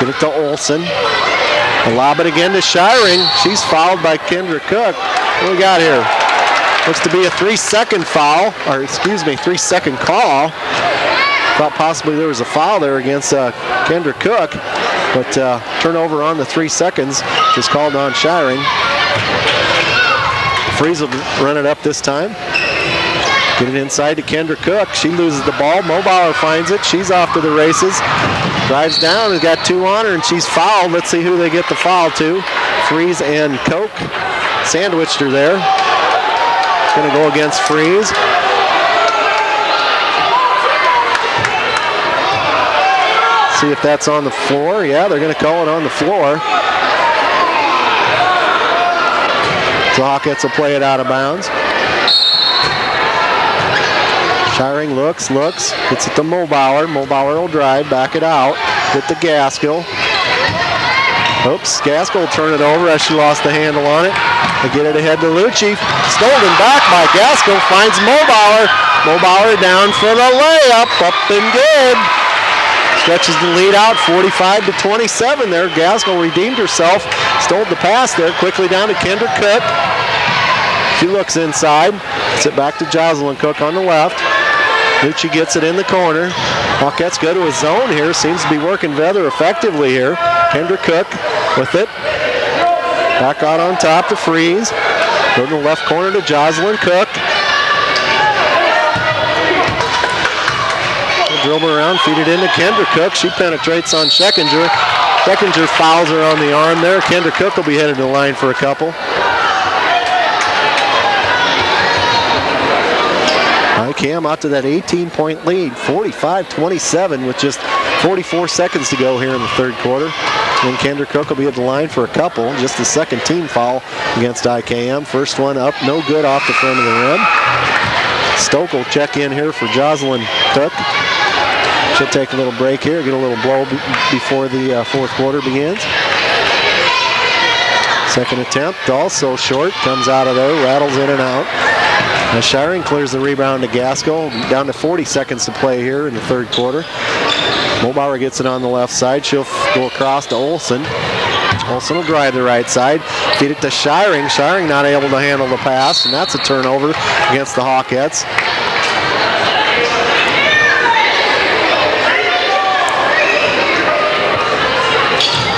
Get it to Olsen. Lob it again to Shiring. She's fouled by Kendra Cook. What do we got here? Looks to be a 3-second foul, or excuse me, 3-second call. Thought possibly there was a foul there against Kendra Cook, but turnover on the 3 seconds is called on Shiring. Freeze will run it up this time. Get it inside to Kendra Cook. She loses the ball. Mulbauer finds it. She's off to the races. Drives down, has got 2 on her, and she's fouled. Let's see who they get the foul to. Freeze and Coke sandwiched her there. Going to go against Freeze. See if that's on the floor. Yeah, they're going to call it on the floor. So Hawkettes will play it out of bounds. Shiring looks, gets it to Mulbauer. Mulbauer will drive, back it out, get to Gaskell. Oops, Gaskell will turn it over as she lost the handle on it. They get it ahead to Lucci. Stolen back by Gaskell, finds Mulbauer. Mulbauer down for the layup, up and good. Stretches the lead out, 45-27 there. Gaskell redeemed herself, stole the pass there, quickly down to Kendra Cook. She looks inside, gets it back to Jocelyn Cook on the left. Lucci gets it in the corner. Hawkettes go to a zone here. Seems to be working rather effectively here. Kendra Cook with it. Back out on top to Freeze. Go to the left corner to Jocelyn Cook. Dribble around, feed it into Kendra Cook. She penetrates on Scheckinger. Scheckinger fouls her on the arm there. Kendra Cook will be headed to the line for a couple. IKM out to that 18-point lead, 45-27 with just 44 seconds to go here in the third quarter. And Kendra Cook will be at the line for a couple. Just the second team foul against IKM. First one up, no good off the front of the rim. Stoke will check in here for Jocelyn Cook. She'll take a little break here, get a little blow before the fourth quarter begins. Second attempt, also short, comes out of there, rattles in and out. Now Shiring clears the rebound to Gaskell. Down to 40 seconds to play here in the third quarter. Mulbauer gets it on the left side. She'll go across to Olsen. Olsen will drive the right side. Feed it to Shiring. Shiring not able to handle the pass, and that's a turnover against the Hawkettes.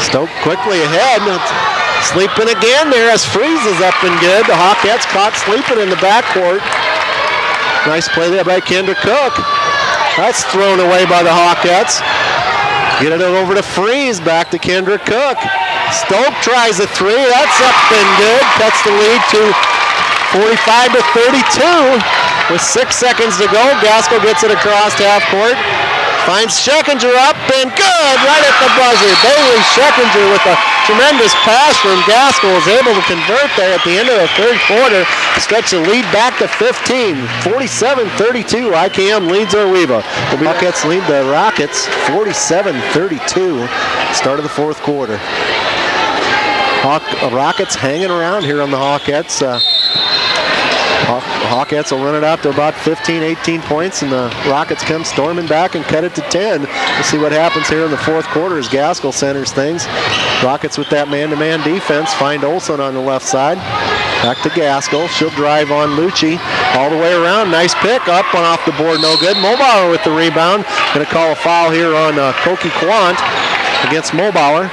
Stoke quickly ahead. Sleeping again there as Freeze is up and good. The Hawkettes caught sleeping in the backcourt. Nice play there by Kendra Cook. That's thrown away by the Hawkettes. Get it over to Freeze, back to Kendra Cook. Stoke tries a 3, that's up and good. Cuts the lead to 45-32. With 6 seconds to go, Gaskell gets it across half court. Finds Scheckinger up and good, right at the buzzer. Bailey Scheckinger with a tremendous pass from Gaskell is able to convert there at the end of the third quarter. Stretch the lead back to 15. 47-32, IKM leads ArWeVa. The Hawkettes lead the Rockets 47-32. Start of the fourth quarter. Rockets hanging around here on the Hawkettes. Hawkettes will run it out to about 15, 18 points, and the Rockets come storming back and cut it to 10. We'll see what happens here in the fourth quarter as Gaskell centers things. Rockets with that man-to-man defense find Olsen on the left side. Back to Gaskell. She'll drive on Lucci all the way around. Nice pick. Up and off the board. No good. Mobauer with the rebound. Going to call a foul here on Koki Quant against Mobauer.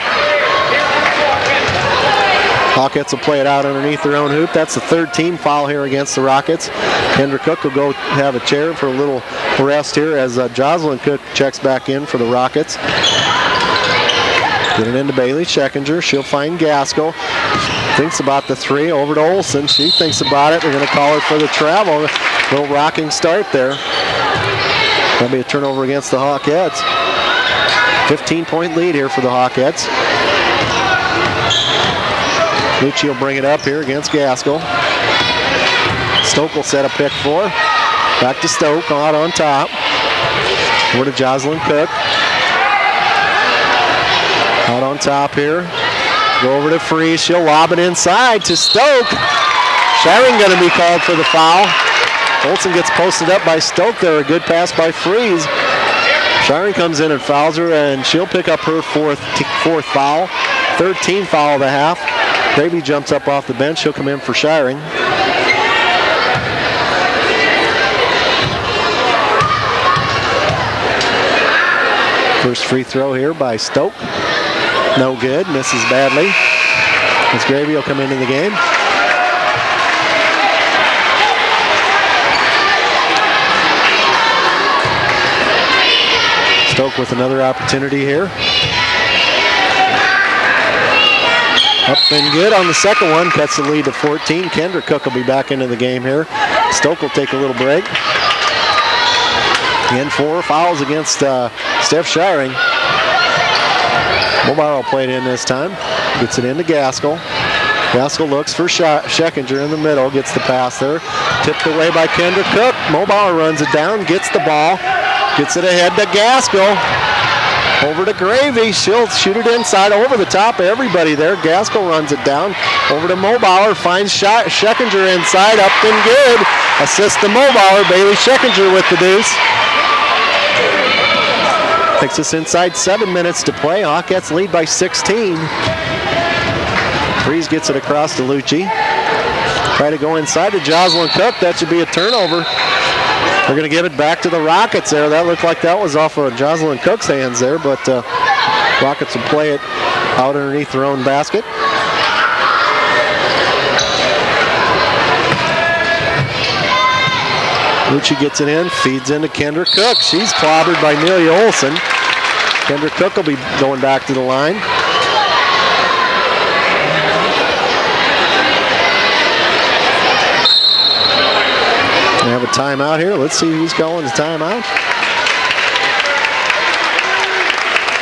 Hawkettes will play it out underneath their own hoop. That's the third team foul here against the Rockets. Kendra Cook will go have a chair for a little rest here as Jocelyn Cook checks back in for the Rockets. Get it into Bailey Scheckinger. She'll find Gaskell. Thinks about the three. Over to Olsen. She thinks about it. They're going to call her for the travel. Little rocking start there. That'll be a turnover against the Hawkettes. 15-point lead here for the Hawkettes. Lucci will bring it up here against Gaskell. Stoke will set a pick for. Back to Stoke, out on top. Over to Jocelyn Cook. Out on top here. Go over to Freeze. She'll lob it inside to Stoke. Shiring going to be called for the foul. Olsen gets posted up by Stoke there. A good pass by Freeze. Shiring comes in and fouls her, and she'll pick up her fourth foul. 13 foul of the half. Gravy jumps up off the bench. She'll come in for Shiring. First free throw here by Stoke. No good. Misses badly. As Gravy will come into the game. Stoke with another opportunity here. Up and good on the second one. Cuts the lead to 14. Kendra Cook will be back into the game here. Stoke will take a little break. Again, 4 fouls against Steph Shiring. Mobauer will play it in this time. Gets it into Gaskell. Gaskell looks for Scheckinger in the middle. Gets the pass there. Tipped away by Kendra Cook. Mobauer runs it down. Gets the ball. Gets it ahead to Gaskell. Over to Gravy. She'll shoot it inside over the top of everybody there. Gaskell runs it down. Over to Mobauer. Finds Scheckinger inside. Up and good. Assist to Mobauer. Bailey Scheckinger with the deuce. Takes us inside 7 minutes to play. Hawkettes lead by 16. Freeze gets it across to Lucci. Try to go inside to Jocelyn Cook. That should be a turnover. They're going to give it back to the Rockets there. That looked like that was off of Jocelyn Cook's hands there, but Rockets will play it out underneath their own basket. Lucci gets it in, feeds into Kendra Cook. She's clobbered by Amelia Olsen. Kendra Cook will be going back to the line. We have a timeout here. Let's see who's calling the timeout.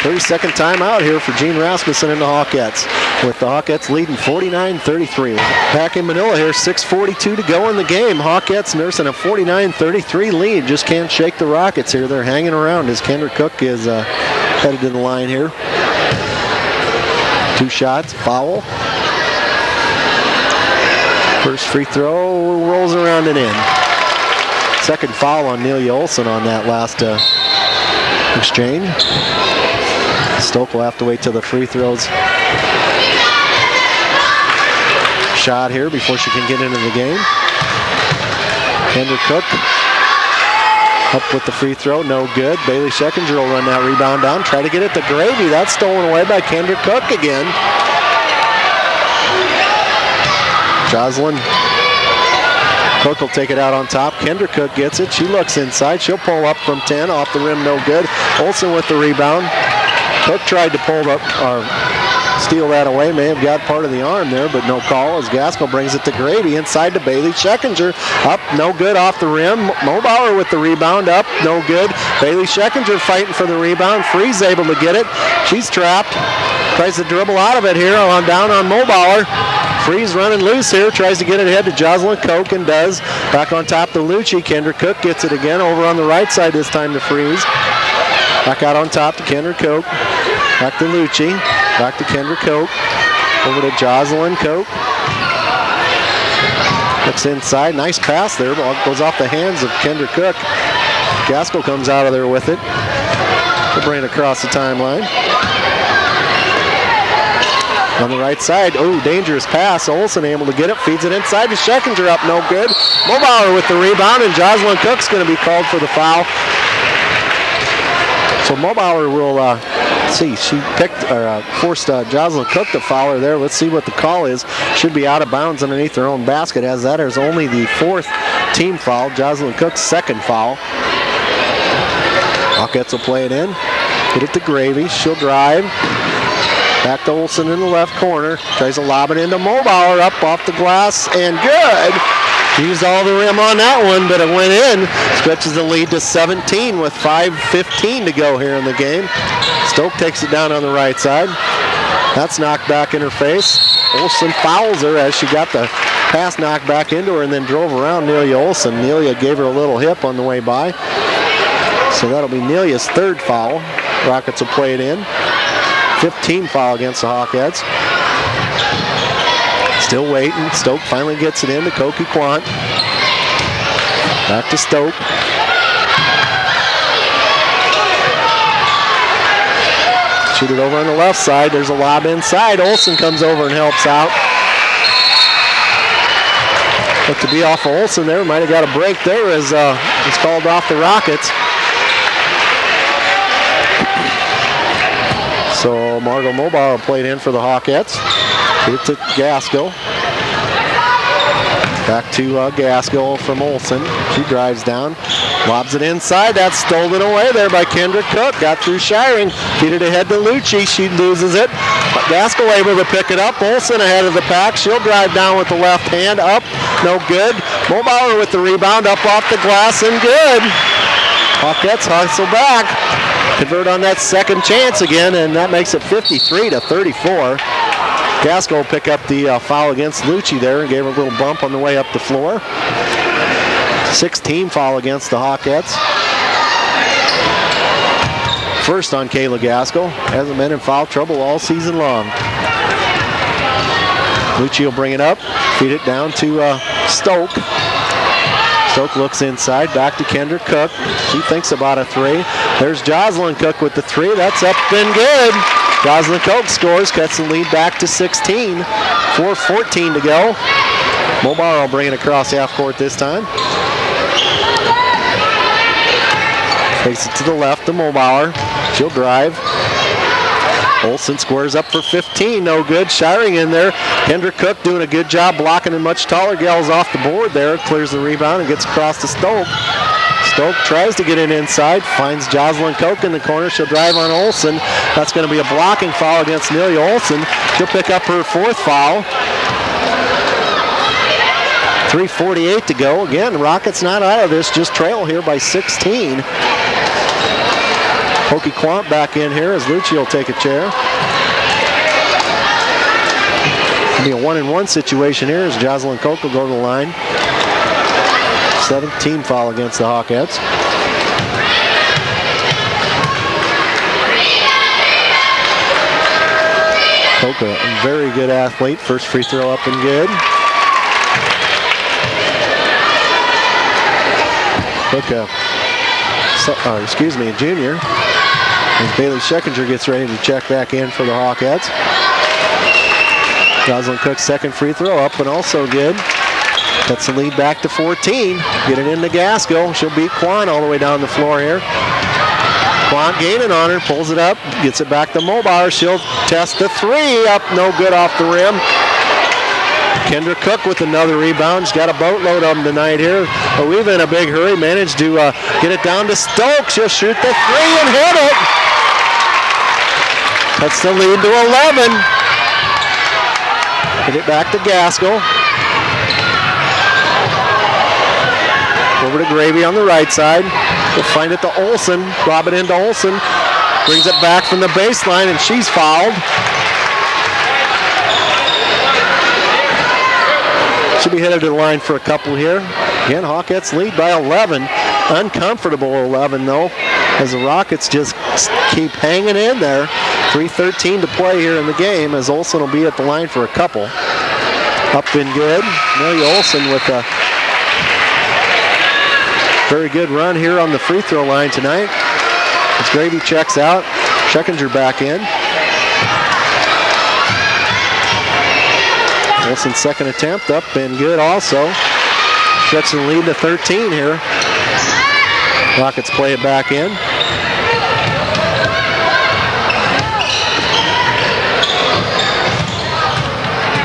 30-second timeout here for Gene Rasmussen and the Hawkettes, with the Hawkettes leading 49-33. Back in Manila here, 6:42 to go in the game. Hawkettes nursing a 49-33 lead. Just can't shake the Rockets here. They're hanging around as Kendra Cook is headed to the line here. 2 shots, foul. First free throw rolls around and in. Second foul on Nelia Olsen on that last exchange. Stoke will have to wait till the free throws shot here before she can get into the game. Kendra Cook up with the free throw, no good. Bailey Scheckinger will run that rebound down, try to get it to Gravy. That's stolen away by Kendra Cook again. Jocelyn Cook will take it out on top. Kendra Cook gets it. She looks inside. She'll pull up from 10. Off the rim, no good. Olsen with the rebound. Cook tried to steal that away. May have got part of the arm there, but no call as Gaskell brings it to Gravy. Inside to Bailey Scheckinger. Up, no good off the rim. Mobauer with the rebound. Up, no good. Bailey Scheckinger fighting for the rebound. Freeze able to get it. She's trapped. Tries to dribble out of it here down on Mobauer. Freeze running loose here, tries to get it ahead to Jocelyn Cook and does. Back on top to Lucci. Kendra Cook gets it again over on the right side this time to Freeze. Back out on top to Kendra Cook. Back to Lucci. Back to Kendra Cook. Over to Jocelyn Cook. Looks inside. Nice pass there. Ball goes off the hands of Kendra Cook. Gaskell comes out of there with it. They'll bring it across the timeline. On the right side, oh, dangerous pass. Olsen able to get it, feeds it inside to Schechinger, up no good. Mobauer with the rebound, and Jocelyn Cook's going to be called for the foul. So Mobauer will see. She forced Jocelyn Cook to foul her there. Let's see what the call is. Should be out of bounds underneath their own basket, as that is only the 4th team foul. Jocelyn Cook's 2nd foul. Hawkettes will play it in. Get it to Gravy. She'll drive. Back to Olsen in the left corner. Tries to lob it into Mobauer, up off the glass, and good. Used all the rim on that one, but it went in. Stretches the lead to 17 with 5:15 to go here in the game. Stoke takes it down on the right side. That's knocked back in her face. Olsen fouls her as she got the pass knocked back into her and then drove around Nelia Olsen. Nelia gave her a little hip on the way by. So that'll be Nelia's 3rd foul. Rockets will play it in. 15 foul against the Hawkettes. Still waiting. Stoke finally gets it in to Koki Quant. Back to Stoke. Shoot it over on the left side. There's a lob inside. Olsen comes over and helps out. Looked to be off of Olsen there. Might have got a break there as it's called off the Rockets. So Margot Mobauer played in for the Hawkettes. It took Gaskell. Back to Gaskell from Olsen. She drives down, lobs it inside. That's stolen away there by Kendra Cook. Got through Shiring. Feed it ahead to Lucci. She loses it. But Gaskell able to pick it up. Olsen ahead of the pack. She'll drive down with the left hand. Up. No good. Mobauer with the rebound. Up off the glass and good. Hawkettes hustle back. Convert on that second chance again, and that makes it 53-34. Gaskell will pick up the foul against Lucci there and gave her a little bump on the way up the floor. 6th foul against the Hawkettes. First on Kayla Gaskell. Hasn't been in foul trouble all season long. Lucci will bring it up, feed it down to Stoke. Stoke looks inside, back to Kendra Cook. She thinks about a 3. There's Jocelyn Cook with the 3. That's up and good. Jocelyn Cook scores, cuts the lead back to 16. 4:14 to go. Mobauer will bring it across half court this time. Takes it to the left to Mobauer. She'll drive. Olsen squares up for 15, no good. Shiring in there. Kendra Cook doing a good job blocking, and much taller gals off the board there. Clears the rebound and gets across to Stoke. Stoke tries to get it inside, finds Jocelyn Cook in the corner. She'll drive on Olsen. That's going to be a blocking foul against Nelia Olsen. She'll pick up her 4th foul. 3:48 to go. Again, Rockets not out of this, just trail here by 16. Koki Quant back in here as Lucci will take a chair. It'll be a 1-and-1 situation here as Jocelyn Cook will go to the line. 17 foul against the Hawkettes. Cook, a very good athlete. First free throw up and good. Cook, a junior. As Bailey Schechinger gets ready to check back in for the Hawkettes. Jocelyn Cook's 2nd free throw up and also good. Cuts the lead back to 14. Get it into Gaskell. She'll beat Quan all the way down the floor here. Quan gaining on her, pulls it up, gets it back to Mobauer. She'll test the 3 up, no good off the rim. Kendra Cook with another rebound. She's got a boatload of them tonight here. ArWeVa in a big hurry managed to get it down to Stoke. She'll shoot the 3 and hit it. That's the lead to 11. Get it back to Gaskell. Over to Gravy on the right side. We'll find it to Olsen. Lob it into Olsen. Brings it back from the baseline, and she's fouled. Should be headed to the line for a couple here. Again, Hawkettes lead by 11. Uncomfortable 11, though, as the Rockets just keep hanging in there. 3:13 to play here in the game, as Olsen will be at the line for a couple. Up and good. Amelia Olson with a very good run here on the free throw line tonight. As Gravy checks out, Scheckinger back in. Olsen's second attempt up and good also. Stretch the lead to 13 here. Rockets play it back in.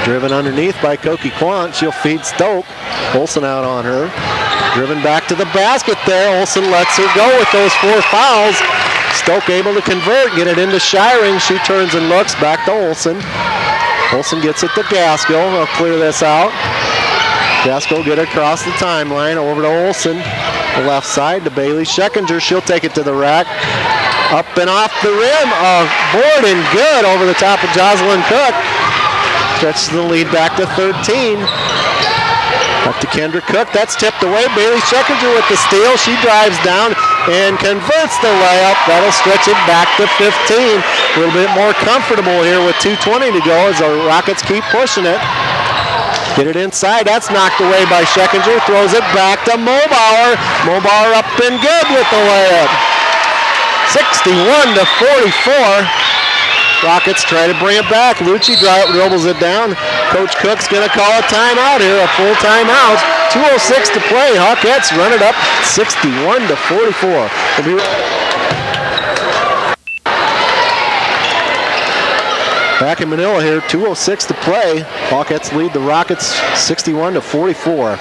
Driven underneath by Koki Quant. She'll feed Stoke. Olsen out on her. Driven back to the basket there. Olsen lets her go with those 4 fouls. Stoke able to convert, get it into Shiring. She turns and looks back to Olsen. Olsen gets it to Gaskell. They'll clear this out. Gaskell get it across the timeline over to Olsen. The left side to Bailey Scheckinger. She'll take it to the rack. Up and off the rim. Board and good over the top of Jocelyn Cook. Stretches the lead back to 13. Up to Kendra Cook. That's tipped away. Bailey Scheckinger with the steal. She drives down and converts the layup. That'll stretch it back to 15. A little bit more comfortable here with 2:20 to go as the Rockets keep pushing it. Get it inside. That's knocked away by Scheckinger. Throws it back to Mobauer. Mobauer up and good with the layup. 61 to 44. Rockets try to bring it back. Lucci dribbles it down. Coach Cook's going to call a timeout here, a full timeout. 2:06 to play. Hawkettes run it up 61 to 44. We'll be back in Manila here, 2:06 to play. Hawkettes lead the Rockets 61 to 44.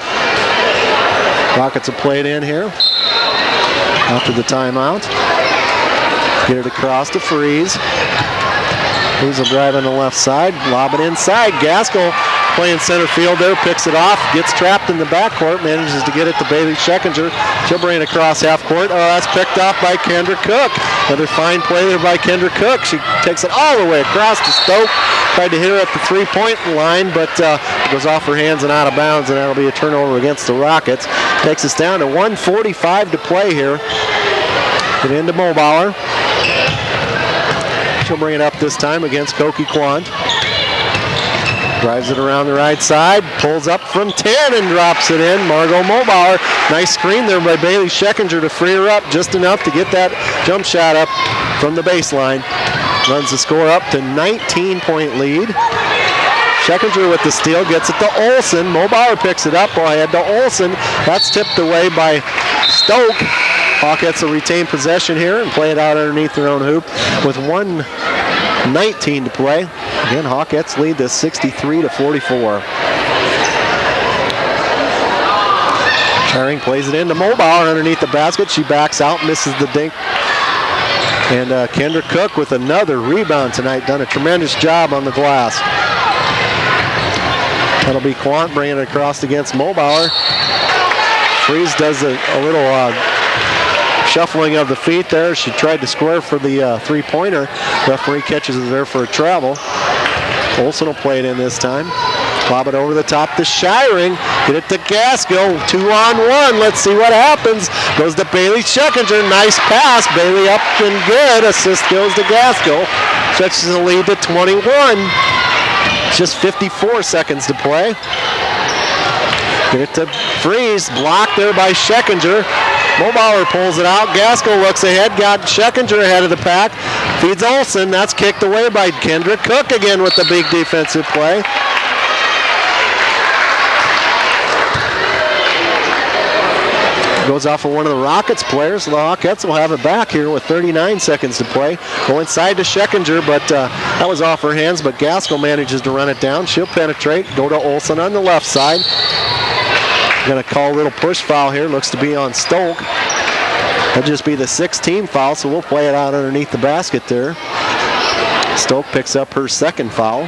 Rockets will play it in here after the timeout. Get it across to Freeze. Freeze will drive on the left side, lob it inside. Gaskell playing center field there, picks it off, gets trapped in the backcourt, manages to get it to Bailey Scheckinger. She'll bring it across half court. Oh, that's picked off by Kendra Cook. Another fine play there by Kendra Cook. She takes it all the way across to Stoke. Tried to hit her at the three-point line, but it goes off her hands and out of bounds, and that'll be a turnover against the Rockets. Takes us down to 1:45 to play here. Get into Mobauer. She'll bring it up this time against Koki Quant. Drives it around the right side, pulls up from 10 and drops it in. Margot Mobauer. Nice screen there by Bailey Scheckinger to free her up just enough to get that jump shot up from the baseline. Runs the score up to 19-point lead. Scheckinger with the steal, gets it to Olsen. Mobauer picks it up ahead to Olsen. That's tipped away by Stoke. Hawkettes will retain possession here and play it out underneath their own hoop with 1:19 to play. Again, Hawkettes lead this 63 to 44. Charing plays it into Mobauer underneath the basket. She backs out, misses the dink. And Kendra Cook with another rebound tonight. Done a tremendous job on the glass. That'll be Quant bringing it across against Mobauer. Freeze does a little shuffling of the feet there. She tried to square for the three-pointer. Referee catches it there for a travel. Olsen will play it in this time. Lob it over the top to Shiring. Get it to Gaskell. 2-on-1. Let's see what happens. Goes to Bailey Scheckinger. Nice pass. Bailey up and good. Assist goes to Gaskell. Stretches the lead to 21. Just 54 seconds to play. Get it to Freeze. Blocked there by Scheckinger. Mobauer pulls it out. Gaskell looks ahead. Got Scheckinger ahead of the pack. Feeds Olsen. That's kicked away by Kendra Cook again with the big defensive play. Goes off of one of the Rockets players. The Hawkettes will have it back here with 39 seconds to play. Go inside to Scheckinger, but that was off her hands, but Gaskell manages to run it down. She'll penetrate. Go to Olsen on the left side. Going to call a little push foul here. Looks to be on Stoke. That'll just be the 6th-team foul, so we'll play it out underneath the basket there. Stoke picks up her second foul.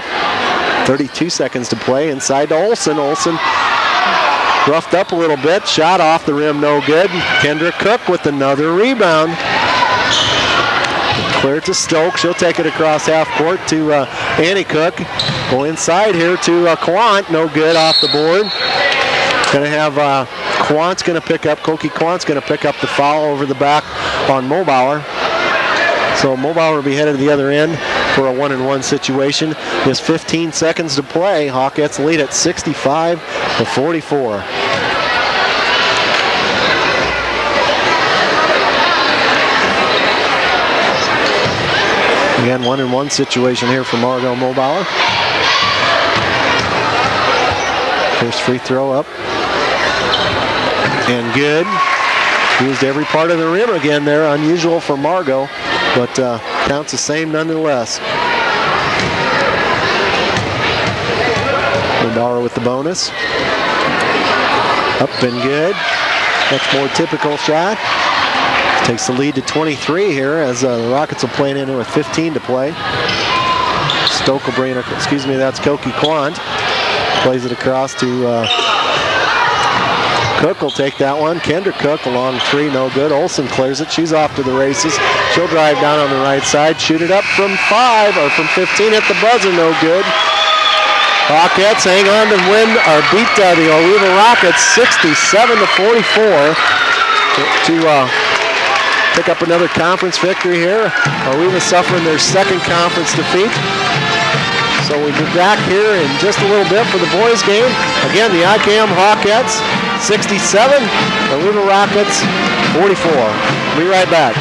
32 seconds to play. Inside to Olsen. Olsen roughed up a little bit. Shot off the rim, no good. Kendra Cook with another rebound. Clear to Stoke. She'll take it across half court to Annie Cook. Go inside here to Quant. No good off the board. Going to have Quant's going to pick up, Koki Quant's going to pick up the foul over the back on Mobauer. So Mobile will be headed to the other end for a 1-and-1 situation. There's 15 seconds to play. Hawkettes lead at 65-44. Again, 1-and-1 situation here for Margot Mobile. First free throw up. And good. Used every part of the rim again there. Unusual for Margot, but counts the same nonetheless. O'Dara with the bonus. Up and good. Much more typical shot. Takes the lead to 23 here as the Rockets will play it in with 15 to play. Stoke will bring it, excuse me, that's Koki Quant. Plays it across to Cook will take that one. Kendra Cook, a long three, no good. Olsen clears it. She's off to the races. She'll drive down on the right side, shoot it up from 5 or from 15 at the buzzer, no good. Hawkettes hang on to win or beat the ArWeVa Rockets 67-44 to pick up another conference victory here. ArWeVa suffering their second conference defeat. So we'll be back here in just a little bit for the boys game. Again, the IKM Hawkettes 67, ArWeVa Rockets 44. Be right back.